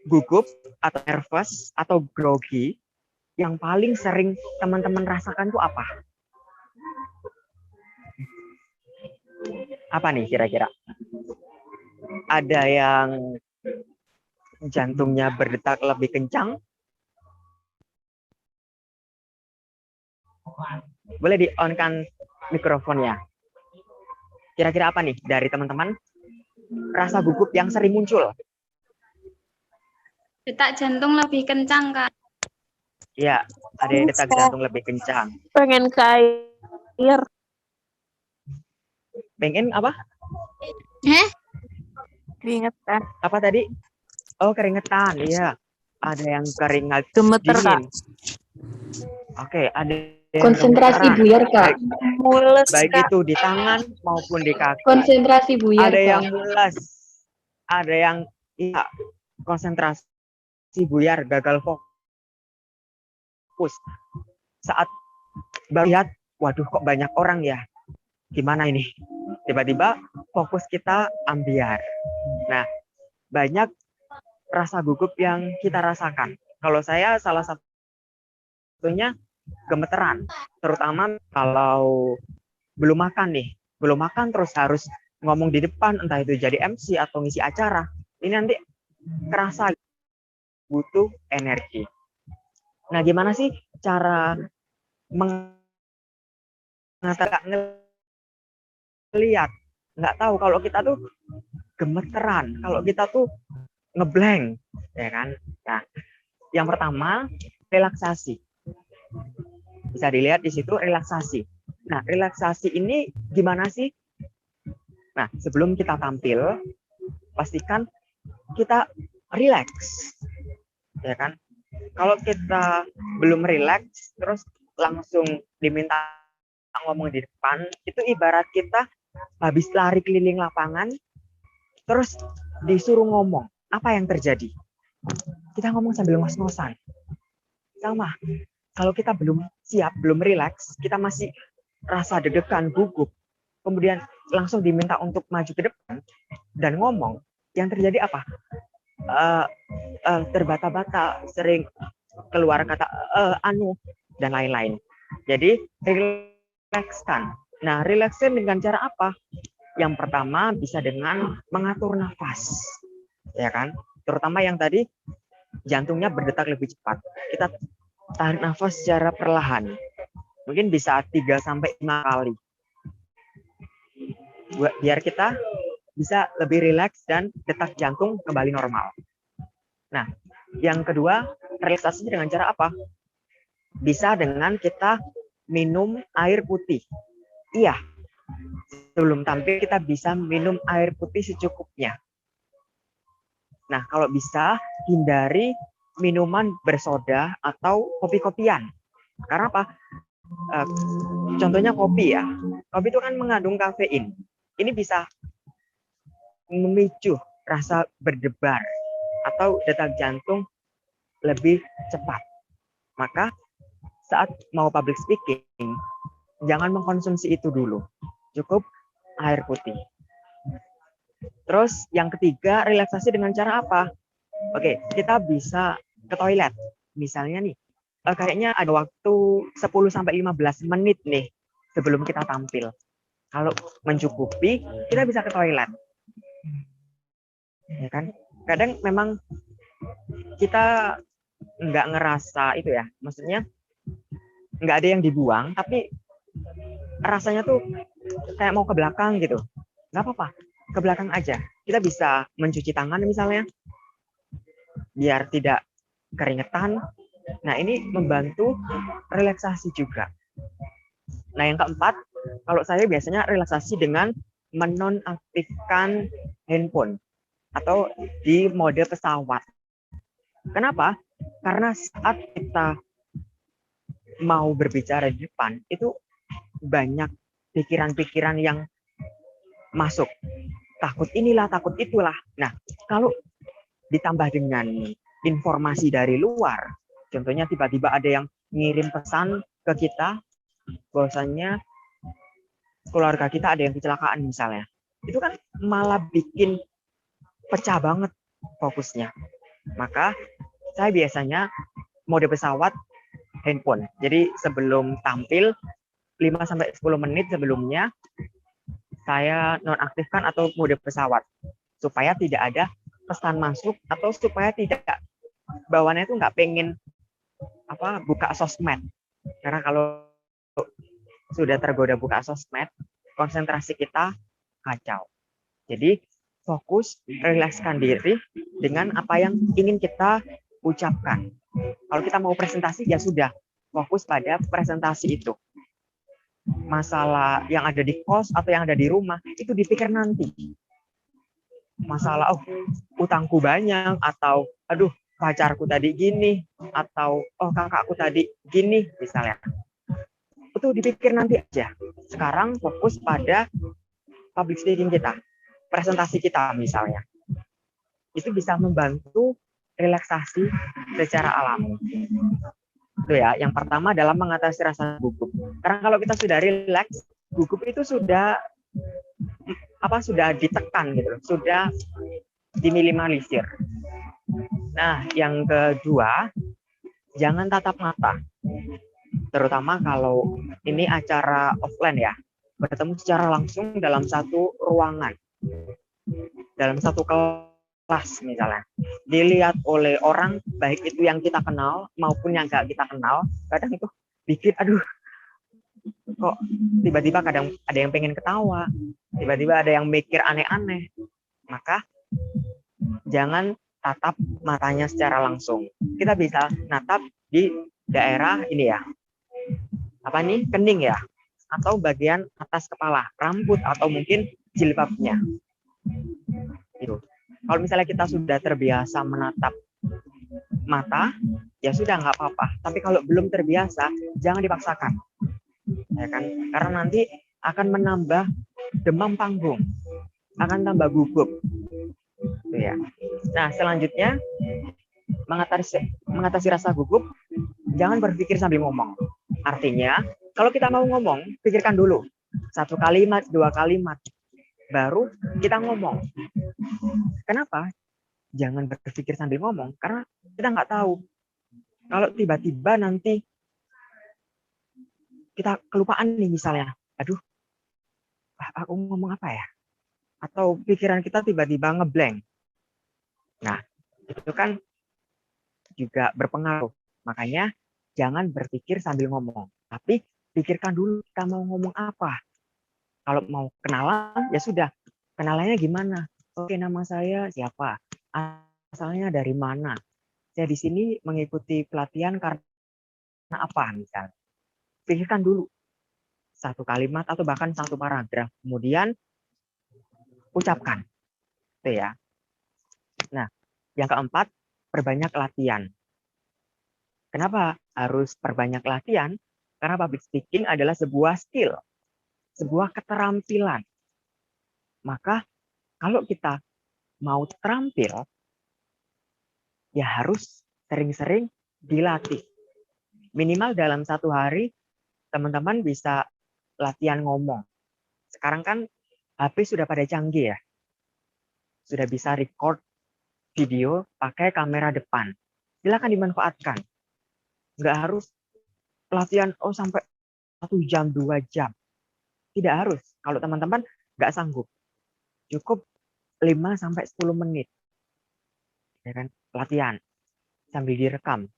gugup atau nervous atau grogi, yang paling sering teman-teman rasakan itu apa? Apa nih kira-kira? Ada yang jantungnya berdetak lebih kencang? Boleh di-on-kan mikrofonnya. Kira-kira apa nih dari teman-teman? Rasa gugup yang sering muncul? Detak jantung lebih kencang, Kak. Ya, ada yang detak jantung lebih kencang. Pengen ke air. Pengen apa? Keringetan. Apa tadi? Oh, keringetan. Iya. Ada yang keringat Gemeter, Kak. dingin. Oke, ada yang Konsentrasi gemeteran. buyar, Kak. Mules, Baik Kak. itu di tangan maupun di kaki. Konsentrasi buyar, Ada yang Kak. mules. Ada yang iya, konsentrasi buyar, gagal fokus. Saat lihat, waduh kok banyak orang ya. Gimana ini? Tiba-tiba fokus kita ambiar. Nah, banyak rasa gugup yang kita rasakan. Kalau saya salah satunya gemeteran, terutama kalau belum makan nih. Belum makan terus harus ngomong di depan, entah itu jadi MC atau ngisi acara. Ini nanti kerasa butuh energi. Nah, gimana sih cara lihat, nggak tahu kalau kita tuh gemeteran, kalau kita tuh ngeblank, ya kan? Nah, yang pertama relaksasi. Bisa dilihat di situ relaksasi. Nah, relaksasi ini gimana sih? Nah, sebelum kita tampil, pastikan kita relax, ya kan? Kalau kita belum relax, terus langsung diminta ngomong di depan, itu ibarat kita habis lari keliling lapangan, terus disuruh ngomong. Apa yang terjadi? Kita ngomong sambil ngos-ngosan. Sama. Kalau kita belum siap, belum relax, kita masih rasa deg-degan, gugup, kemudian langsung diminta untuk maju ke depan dan ngomong, yang terjadi apa? Terbata-bata, sering keluar kata anu, dan lain-lain. Jadi, relakskan. Nah, relakskan dengan cara apa? Yang pertama bisa dengan mengatur nafas, ya kan? Terutama yang tadi jantungnya berdetak lebih cepat. Kita tarik nafas secara perlahan. Mungkin bisa 3-5 kali. Biar kita bisa lebih rileks dan detak jantung kembali normal. Nah, yang kedua, relaksasi dengan cara apa? Bisa dengan kita minum air putih. Iya, sebelum tampil kita bisa minum air putih secukupnya. Nah, kalau bisa hindari minuman bersoda atau kopi-kopian. Karena apa? Contohnya kopi ya. Kopi itu kan mengandung kafein. Ini bisa memicu rasa berdebar atau detak jantung lebih cepat. Maka saat mau public speaking, jangan mengkonsumsi itu dulu. Cukup air putih. Terus yang ketiga, relaksasi dengan cara apa? Oke, kita bisa ke toilet. Misalnya nih, kayaknya ada waktu 10-15 menit nih sebelum kita tampil. Kalau mencukupi, kita bisa ke toilet. Ya kan? Kadang memang kita nggak ngerasa itu ya, maksudnya nggak ada yang dibuang, tapi rasanya tuh kayak mau ke belakang gitu. Nggak apa-apa, ke belakang aja. Kita bisa mencuci tangan misalnya, biar tidak keringetan. Nah, ini membantu relaksasi juga. Nah, yang keempat, kalau saya biasanya relaksasi dengan menonaktifkan handphone atau di mode pesawat. Kenapa? Karena saat kita mau berbicara di depan, itu banyak pikiran-pikiran yang masuk. Takut inilah, takut itulah. Nah, kalau ditambah dengan informasi dari luar, contohnya tiba-tiba ada yang ngirim pesan ke kita, bahwasanya keluarga kita ada yang kecelakaan misalnya. Itu kan malah bikin pecah banget fokusnya. Maka saya biasanya mode pesawat handphone. Jadi sebelum tampil 5-10 menit sebelumnya saya nonaktifkan atau mode pesawat supaya tidak ada pesan masuk atau supaya tidak bawaannya itu nggak pengen buka sosmed. Karena kalau sudah tergoda buka sosmed, konsentrasi kita kacau. Jadi fokus, rilekskan diri dengan apa yang ingin kita ucapkan. Kalau kita mau presentasi, ya sudah, fokus pada presentasi itu. Masalah yang ada di kos atau yang ada di rumah, itu dipikir nanti. Masalah, utangku banyak, atau, aduh, pacarku tadi gini, atau, kakakku tadi gini, misalnya. Itu dipikir nanti aja. Sekarang fokus pada public speaking kita, presentasi kita misalnya. Itu bisa membantu relaksasi secara alami. Itu ya, yang pertama adalah mengatasi rasa gugup. Karena kalau kita sudah rileks, gugup itu sudah ditekan gitu, sudah diminimalisir. Nah, yang kedua, jangan tatap mata. Terutama kalau ini acara offline ya, bertemu secara langsung dalam satu ruangan, dalam satu kelas misalnya, dilihat oleh orang, baik itu yang kita kenal maupun yang nggak kita kenal, kadang itu bikin, aduh, kok tiba-tiba kadang ada yang pengen ketawa, tiba-tiba ada yang mikir aneh-aneh. Maka jangan tatap matanya secara langsung. Kita bisa natap di daerah ini ya, kening ya, atau bagian atas kepala, rambut, atau mungkin jilbabnya. Itu. Kalau misalnya kita sudah terbiasa menatap mata, ya sudah nggak apa-apa. Tapi kalau belum terbiasa, jangan dipaksakan, ya kan? Karena nanti akan menambah demam panggung, akan tambah gugup. Itu ya. Nah, selanjutnya mengatasi rasa gugup, jangan berpikir sambil ngomong. Artinya, kalau kita mau ngomong, pikirkan dulu 1 kalimat, 2 kalimat, baru kita ngomong. Kenapa? Jangan berpikir sambil ngomong, karena kita nggak tahu. Kalau tiba-tiba nanti kita kelupaan nih misalnya, aduh, aku ngomong apa ya? Atau pikiran kita tiba-tiba ngeblank. Nah, itu kan juga berpengaruh. Makanya jangan berpikir sambil ngomong, tapi pikirkan dulu kita mau ngomong apa. Kalau mau kenalan, ya sudah, kenalannya gimana? Oke, nama saya siapa? Asalnya dari mana? Saya di sini mengikuti pelatihan karena apa misalnya. Pikirkan dulu 1 kalimat atau bahkan 1 paragraf. Kemudian ucapkan. Itu ya. Nah, yang keempat, perbanyak latihan. Kenapa harus perbanyak latihan? Karena public speaking adalah sebuah skill, sebuah keterampilan. Maka kalau kita mau terampil, ya harus sering-sering dilatih. Minimal dalam 1 hari, teman-teman bisa latihan ngomong. Sekarang kan HP sudah pada canggih ya. Sudah bisa record video pakai kamera depan. Silakan dimanfaatkan. Nggak harus latihan sampai 1 jam, 2 jam. Tidak harus. Kalau teman-teman nggak sanggup, cukup 5-10 menit. Ya kan? Latihan sambil direkam.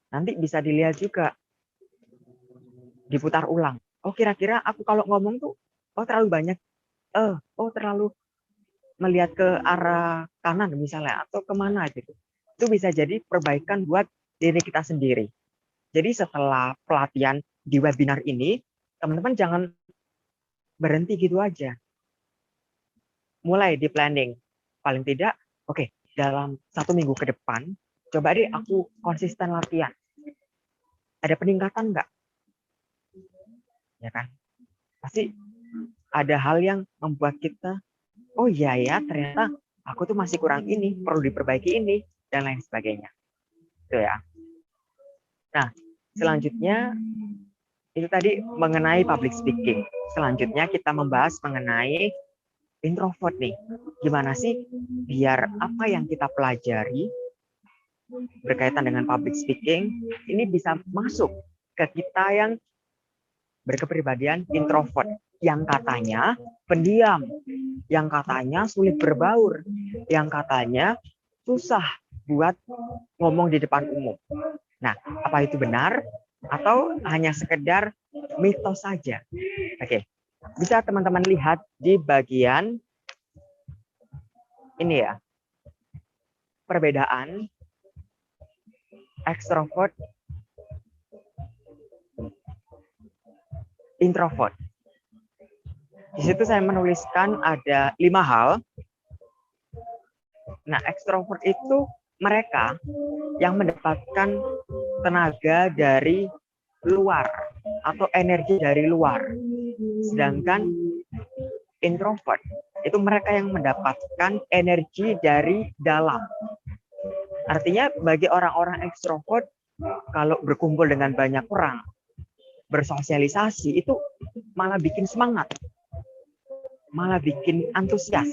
Nanti bisa dilihat juga, diputar ulang. oh kira-kira aku kalau ngomong tuh, oh terlalu banyak, oh terlalu melihat ke arah kanan misalnya, atau kemana gitu. Itu bisa jadi perbaikan buat diri kita sendiri. Jadi setelah pelatihan di webinar ini, teman-teman jangan berhenti gitu aja. Mulai di planning. Paling tidak, oke, dalam 1 minggu ke depan, coba deh aku konsisten latihan. Ada peningkatan nggak? Ya kan? Pasti ada hal yang membuat kita, oh iya ya, ternyata aku tuh masih kurang ini, perlu diperbaiki ini, dan lain sebagainya. Itu ya. Nah, selanjutnya itu tadi mengenai public speaking. Selanjutnya kita membahas mengenai introvert nih. Gimana sih biar apa yang kita pelajari berkaitan dengan public speaking ini bisa masuk ke kita yang berkepribadian introvert, yang katanya pendiam, yang katanya sulit berbaur, yang katanya susah buat ngomong di depan umum. Nah, apa itu benar atau hanya sekedar mitos saja? Oke, bisa teman-teman lihat di bagian ini ya, perbedaan extrovert, introvert. Di situ saya menuliskan ada 5 hal. Nah, extrovert itu mereka yang mendapatkan tenaga dari luar atau energi dari luar. Sedangkan introvert itu mereka yang mendapatkan energi dari dalam. Artinya bagi orang-orang ekstrovert, kalau berkumpul dengan banyak orang, bersosialisasi itu malah bikin semangat, malah bikin antusias.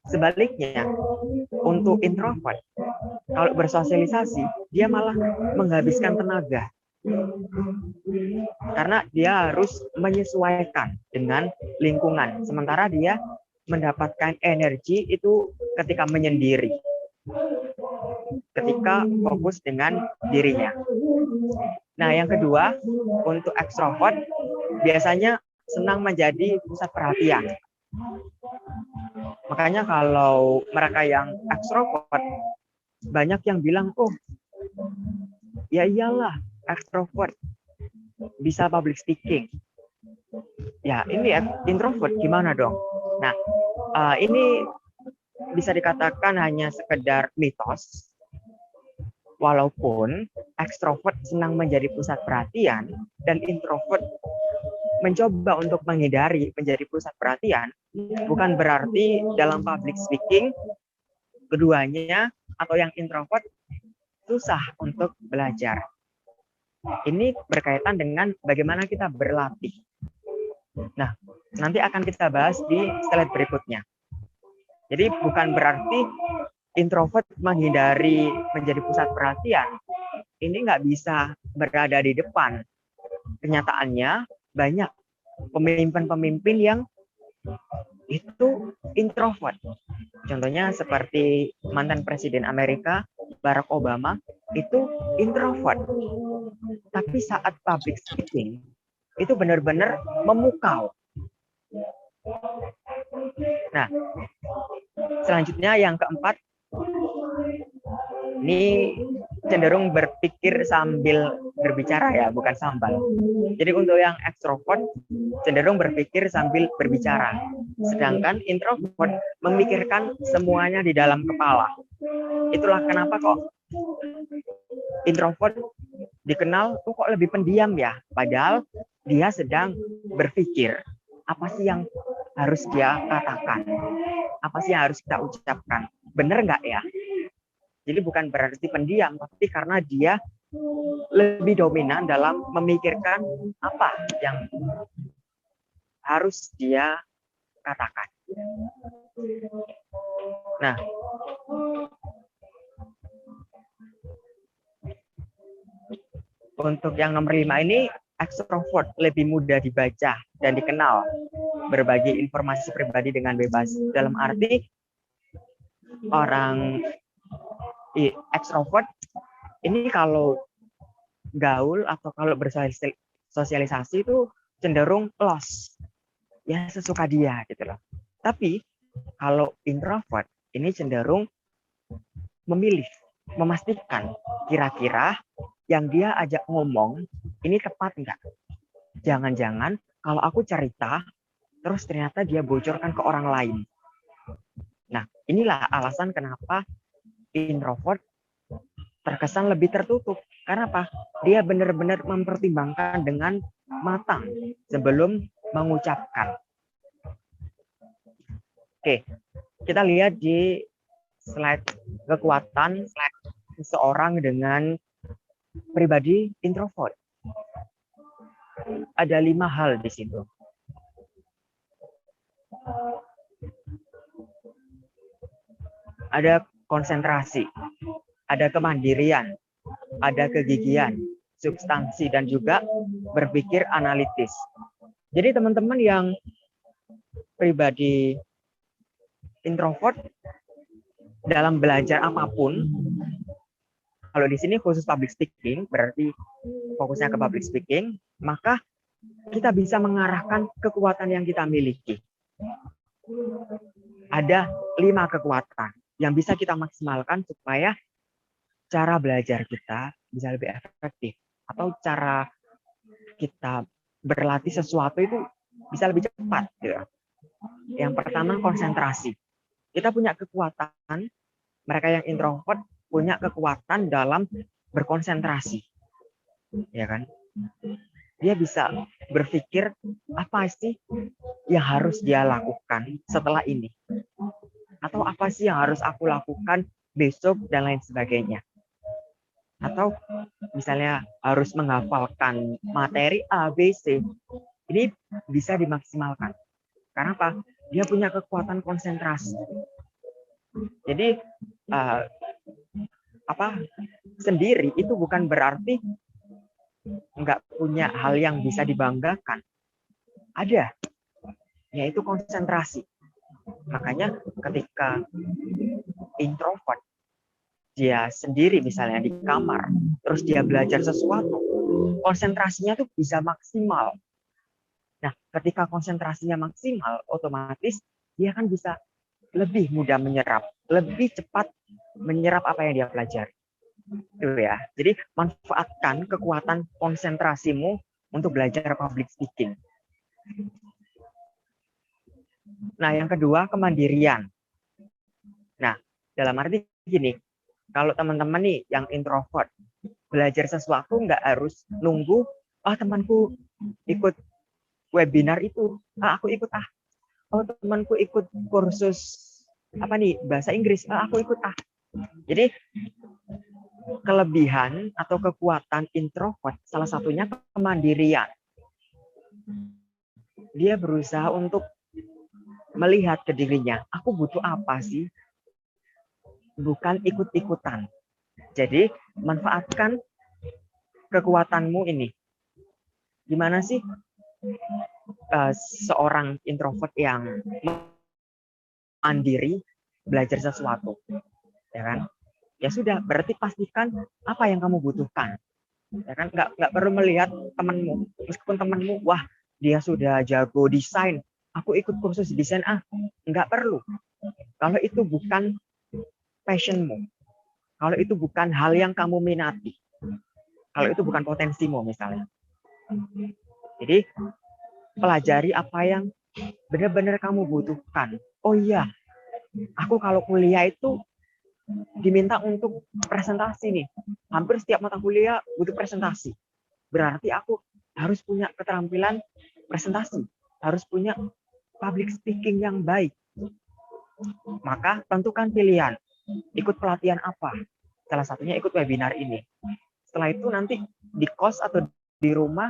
Sebaliknya, untuk introvert, kalau bersosialisasi, dia malah menghabiskan tenaga. Karena dia harus menyesuaikan dengan lingkungan. Sementara dia mendapatkan energi itu ketika menyendiri, ketika fokus dengan dirinya. Nah, yang kedua, untuk ekstrovert biasanya senang menjadi pusat perhatian. Makanya kalau mereka yang ekstrovert, banyak yang bilang, oh ya iyalah ekstrovert bisa public speaking. Ya ini introvert gimana dong? Nah, ini bisa dikatakan hanya sekedar mitos. Walaupun ekstrovert senang menjadi pusat perhatian dan introvert mencoba untuk menghindari menjadi pusat perhatian, bukan berarti dalam public speaking keduanya atau yang introvert susah untuk belajar. Ini berkaitan dengan bagaimana kita berlatih. Nah, nanti akan kita bahas di slide berikutnya. Jadi bukan berarti introvert menghindari menjadi pusat perhatian. Ini nggak bisa berada di depan. Kenyataannya banyak pemimpin-pemimpin yang itu introvert. Contohnya seperti mantan Presiden Amerika, Barack Obama, itu introvert. Tapi saat public speaking, itu benar-benar memukau. Nah, selanjutnya yang keempat, ini cenderung berpikir sambil berbicara ya, bukan sambal. Jadi untuk yang ekstrovert cenderung berpikir sambil berbicara. Sedangkan introvert memikirkan semuanya di dalam kepala. Itulah kenapa kok introvert dikenal kok lebih pendiam ya. Padahal dia sedang berpikir apa sih yang harus dia katakan, apa sih yang harus kita ucapkan. Benar nggak ya? Jadi bukan berarti pendiam, tapi karena dia lebih dominan dalam memikirkan apa yang harus dia katakan. Nah, untuk yang nomor 5 ini, ekstrovert lebih mudah dibaca dan dikenal, berbagi informasi pribadi dengan bebas. Dalam arti, orang ekstrovert ini kalau gaul atau kalau bersosialisasi itu cenderung loss, ya sesuka dia gitu loh. Tapi kalau introvert ini cenderung memilih, memastikan kira-kira yang dia ajak ngomong ini tepat enggak. Jangan-jangan kalau aku cerita, terus ternyata dia bocorkan ke orang lain. Nah, inilah alasan kenapa introvert terkesan lebih tertutup. Karena apa? Dia benar-benar mempertimbangkan dengan matang sebelum mengucapkan. Oke, kita lihat di slide kekuatan seseorang dengan pribadi introvert. Ada 5 hal di situ. Ada konsentrasi, ada kemandirian, ada kegigihan, substansi, dan juga berpikir analitis. Jadi teman-teman yang pribadi introvert dalam belajar apapun, kalau di sini khusus public speaking, berarti fokusnya ke public speaking, maka kita bisa mengarahkan kekuatan yang kita miliki. Ada 5 kekuatan yang bisa kita maksimalkan supaya cara belajar kita bisa lebih efektif, atau cara kita berlatih sesuatu itu bisa lebih cepat. Gitu. Yang pertama, konsentrasi. Kita punya kekuatan, mereka yang introvert punya kekuatan dalam berkonsentrasi, ya kan? Dia bisa berpikir apa sih yang harus dia lakukan setelah ini, atau apa sih yang harus aku lakukan besok dan lain sebagainya. Atau misalnya harus menghafalkan materi A, B, C. Ini bisa dimaksimalkan. Karena apa? Dia punya kekuatan konsentrasi. Jadi sendiri itu bukan berarti nggak punya hal yang bisa dibanggakan. Ada, yaitu konsentrasi. Makanya ketika introvert, dia sendiri misalnya di kamar, terus dia belajar sesuatu, konsentrasinya tuh bisa maksimal. Nah, ketika konsentrasinya maksimal, otomatis dia kan bisa lebih mudah menyerap, lebih cepat menyerap apa yang dia pelajari. Itu ya. Jadi manfaatkan kekuatan konsentrasimu untuk belajar public speaking. Nah, yang kedua, kemandirian. Nah, dalam arti gini, kalau teman-teman nih yang introvert, belajar sesuatu nggak harus nunggu, temanku ikut webinar itu, aku ikut temanku ikut kursus bahasa Inggris, aku ikut Jadi kelebihan atau kekuatan introvert salah satunya kemandirian. Dia berusaha untuk melihat ke dirinya, aku butuh apa sih? Bukan ikut-ikutan. Jadi manfaatkan kekuatanmu ini. Gimana sih seorang introvert yang mandiri belajar sesuatu, ya kan? Ya sudah, berarti pastikan apa yang kamu butuhkan, ya kan? Nggak perlu melihat temanmu, meskipun temanmu, wah dia sudah jago desain, aku ikut kursus desain, nggak perlu. Kalau itu bukan passionmu, kalau itu bukan hal yang kamu minati, kalau itu bukan potensimu misalnya. Jadi pelajari apa yang benar-benar kamu butuhkan. Oh iya, aku kalau kuliah itu diminta untuk presentasi nih. Hampir setiap mata kuliah butuh presentasi. Berarti aku harus punya keterampilan presentasi, harus punya public speaking yang baik. Maka tentukan pilihan. Ikut pelatihan apa? Salah satunya ikut webinar ini. Setelah itu nanti di kos atau di rumah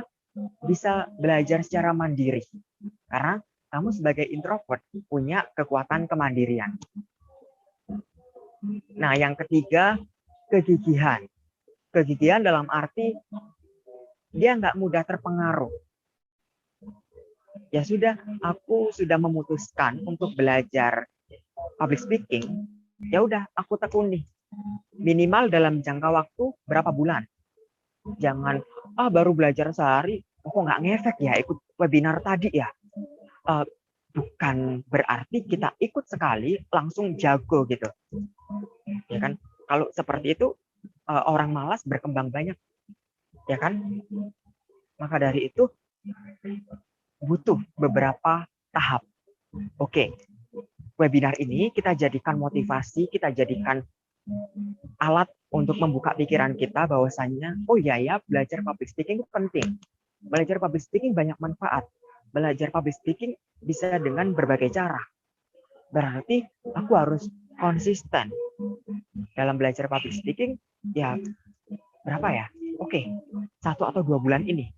bisa belajar secara mandiri. Karena kamu sebagai introvert punya kekuatan kemandirian. Nah, yang ketiga, kegigihan. Kegigihan dalam arti dia nggak mudah terpengaruh. Ya sudah, aku sudah memutuskan untuk belajar public speaking. Ya udah, aku tekuni. Minimal dalam jangka waktu berapa bulan. Jangan, baru belajar sehari, kok nggak ngefek ya ikut webinar tadi ya, bukan berarti kita ikut sekali langsung jago gitu. Ya kan? Kalau seperti itu orang malas berkembang banyak. Ya kan? Maka dari itu butuh beberapa tahap. Oke. Webinar ini kita jadikan motivasi, kita jadikan alat untuk membuka pikiran kita bahwasannya, oh iya ya, belajar public speaking itu penting. Belajar public speaking banyak manfaat. Belajar public speaking bisa dengan berbagai cara. Berarti aku harus konsisten dalam belajar public speaking. Ya berapa ya? Oke, 1 atau 2 bulan ini.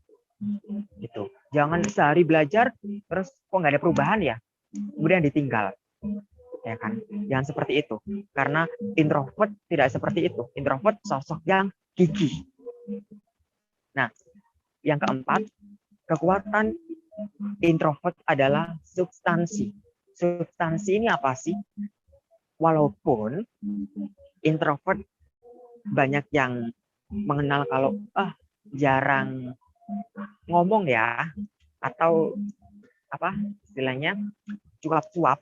Gitu. Jangan sehari belajar terus kok nggak ada perubahan ya, kemudian ditinggal. Ya kan? Jangan seperti itu. Karena introvert tidak seperti itu. Introvert sosok yang gigih. Nah, yang keempat, kekuatan introvert adalah substansi. Substansi ini apa sih? Walaupun introvert banyak yang mengenal kalau jarang ngomong ya, atau apa istilahnya cuap-cuap.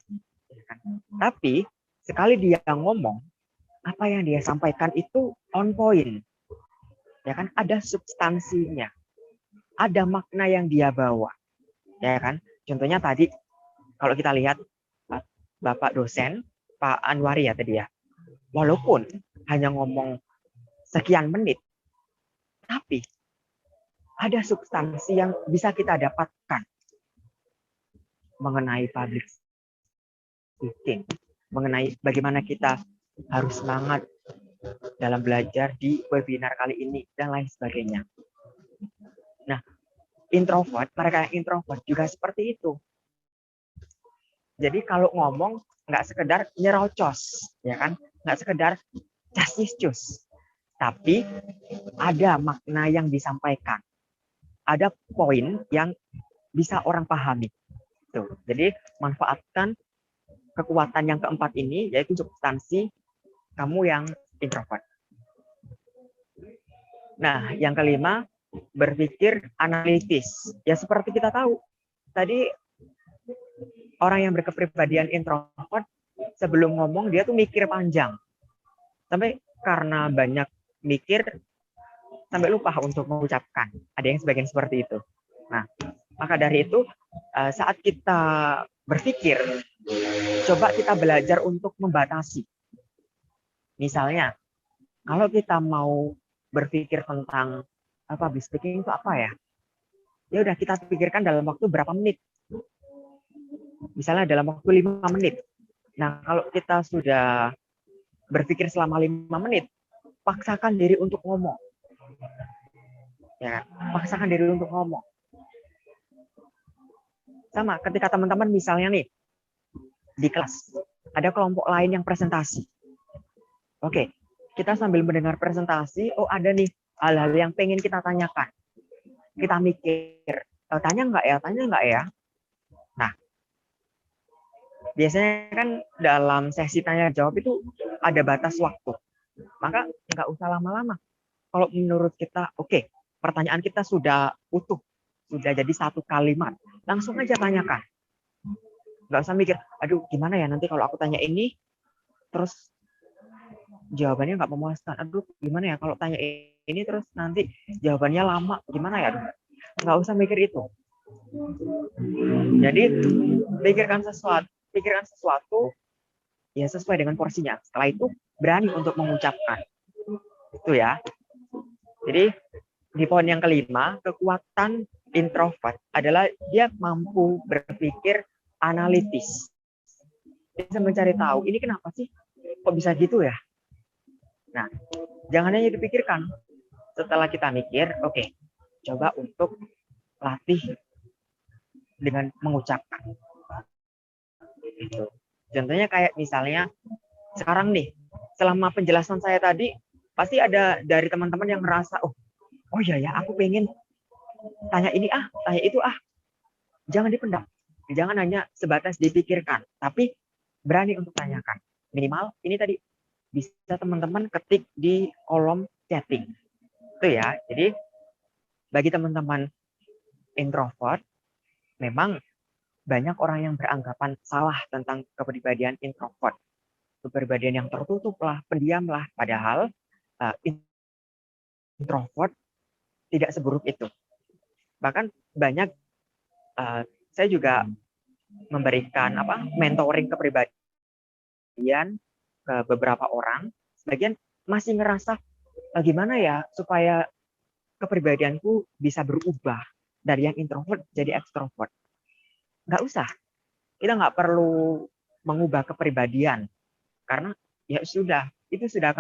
Tapi sekali dia ngomong, apa yang dia sampaikan itu on point. Ya kan, ada substansinya. Ada makna yang dia bawa. Ya kan? Contohnya tadi kalau kita lihat Bapak dosen Pak Anwari ya tadi ya. Walaupun hanya ngomong sekian menit, tapi ada substansi yang bisa kita dapatkan mengenai public speaking, mengenai bagaimana kita harus semangat dalam belajar di webinar kali ini, dan lain sebagainya. Nah, introvert, mereka yang introvert juga seperti itu. Jadi kalau ngomong, nggak sekedar nyerocos, ya kan? Nggak sekedar casis-cus, tapi ada makna yang disampaikan. Ada poin yang bisa orang pahami. Tuh. Jadi manfaatkan kekuatan yang keempat ini, yaitu substansi kamu yang introvert. Nah, yang kelima, berpikir analitis. Ya seperti kita tahu, tadi orang yang berkepribadian introvert, sebelum ngomong dia tuh mikir panjang. Sampai karena banyak mikir, sampai lupa untuk mengucapkan. Ada yang sebagian seperti itu. Nah, maka dari itu, saat kita berpikir, coba kita belajar untuk membatasi. Misalnya, kalau kita mau berpikir tentang public speaking itu apa ya? Ya udah kita pikirkan dalam waktu berapa menit. Misalnya dalam waktu 5 menit. Nah, kalau kita sudah berpikir selama 5 menit, paksakan diri untuk ngomong. Ya, paksakan diri untuk ngomong. Sama ketika teman-teman misalnya nih di kelas ada kelompok lain yang presentasi. Oke, kita sambil mendengar presentasi, oh ada nih hal-hal yang pengen kita tanyakan. Kita mikir, tanya nggak ya, tanya nggak ya. Nah, biasanya kan dalam sesi tanya jawab itu ada batas waktu. Maka nggak usah lama-lama. Kalau menurut kita, oke, pertanyaan kita sudah utuh, sudah jadi satu kalimat, langsung aja tanyakan. Nggak usah mikir, aduh gimana ya nanti kalau aku tanya ini, terus jawabannya nggak memuaskan. Aduh gimana ya kalau tanya ini, terus nanti jawabannya lama, gimana ya? Aduh, nggak usah mikir itu. Jadi pikirkan sesuatu ya sesuai dengan porsinya. Setelah itu berani untuk mengucapkan. Itu ya. Jadi di poin yang kelima, kekuatan introvert adalah dia mampu berpikir analitis. Dia bisa mencari tahu, ini kenapa sih? Kok bisa gitu ya? Nah, jangan hanya dipikirkan. Setelah kita mikir, oke, coba untuk latih dengan mengucapkan. Gitu. Contohnya kayak misalnya, sekarang nih, selama penjelasan saya tadi, pasti ada dari teman-teman yang merasa, oh iya ya, aku pengen tanya ini tanya itu Jangan dipendam. Jangan hanya sebatas dipikirkan, tapi berani untuk tanyakan. Minimal ini tadi bisa teman-teman ketik di kolom chatting. Itu ya. Jadi bagi teman-teman introvert, memang banyak orang yang beranggapan salah tentang kepribadian introvert. Kepribadian yang tertutup lah, pendiam lah. Padahal introvert tidak seburuk itu. Bahkan banyak, saya juga memberikan mentoring kepribadian ke beberapa orang. Sebagian masih ngerasa gimana ya supaya kepribadianku bisa berubah dari yang introvert jadi ekstrovert. Nggak usah, kita nggak perlu mengubah kepribadian karena ya sudah, itu sudah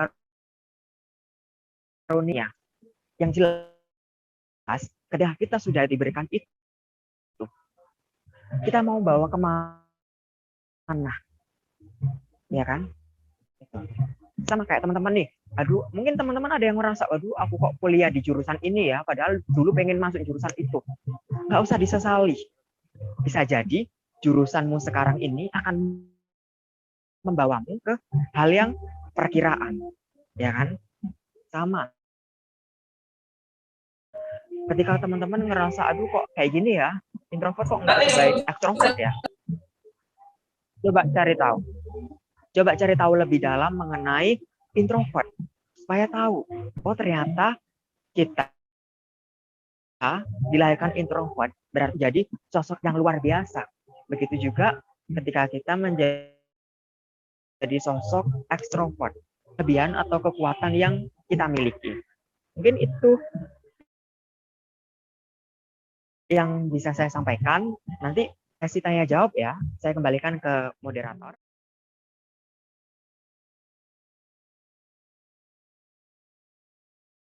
karunia. Yang jelas ketika kita sudah diberikan itu, kita mau bawa kemana, ya kan? Sama kayak teman-teman nih, aduh mungkin teman-teman ada yang merasa, aduh aku kok kuliah di jurusan ini ya, padahal dulu pengen masuk jurusan itu. Nggak usah disesali. Bisa jadi jurusanmu sekarang ini akan membawamu ke hal yang perkiraan, ya kan? Sama. Ketika teman-teman ngerasa, aduh kok kayak gini ya, introvert kok nggak sebaik extrovert ya. Coba cari tahu lebih dalam mengenai introvert, supaya tahu, oh ternyata kita dilahirkan introvert, berarti jadi sosok yang luar biasa. Begitu juga ketika kita menjadi sosok ekstrovert, kelebihan atau kekuatan yang kita miliki. Mungkin itu yang bisa saya sampaikan. Nanti sesi tanya jawab ya, saya kembalikan ke moderator.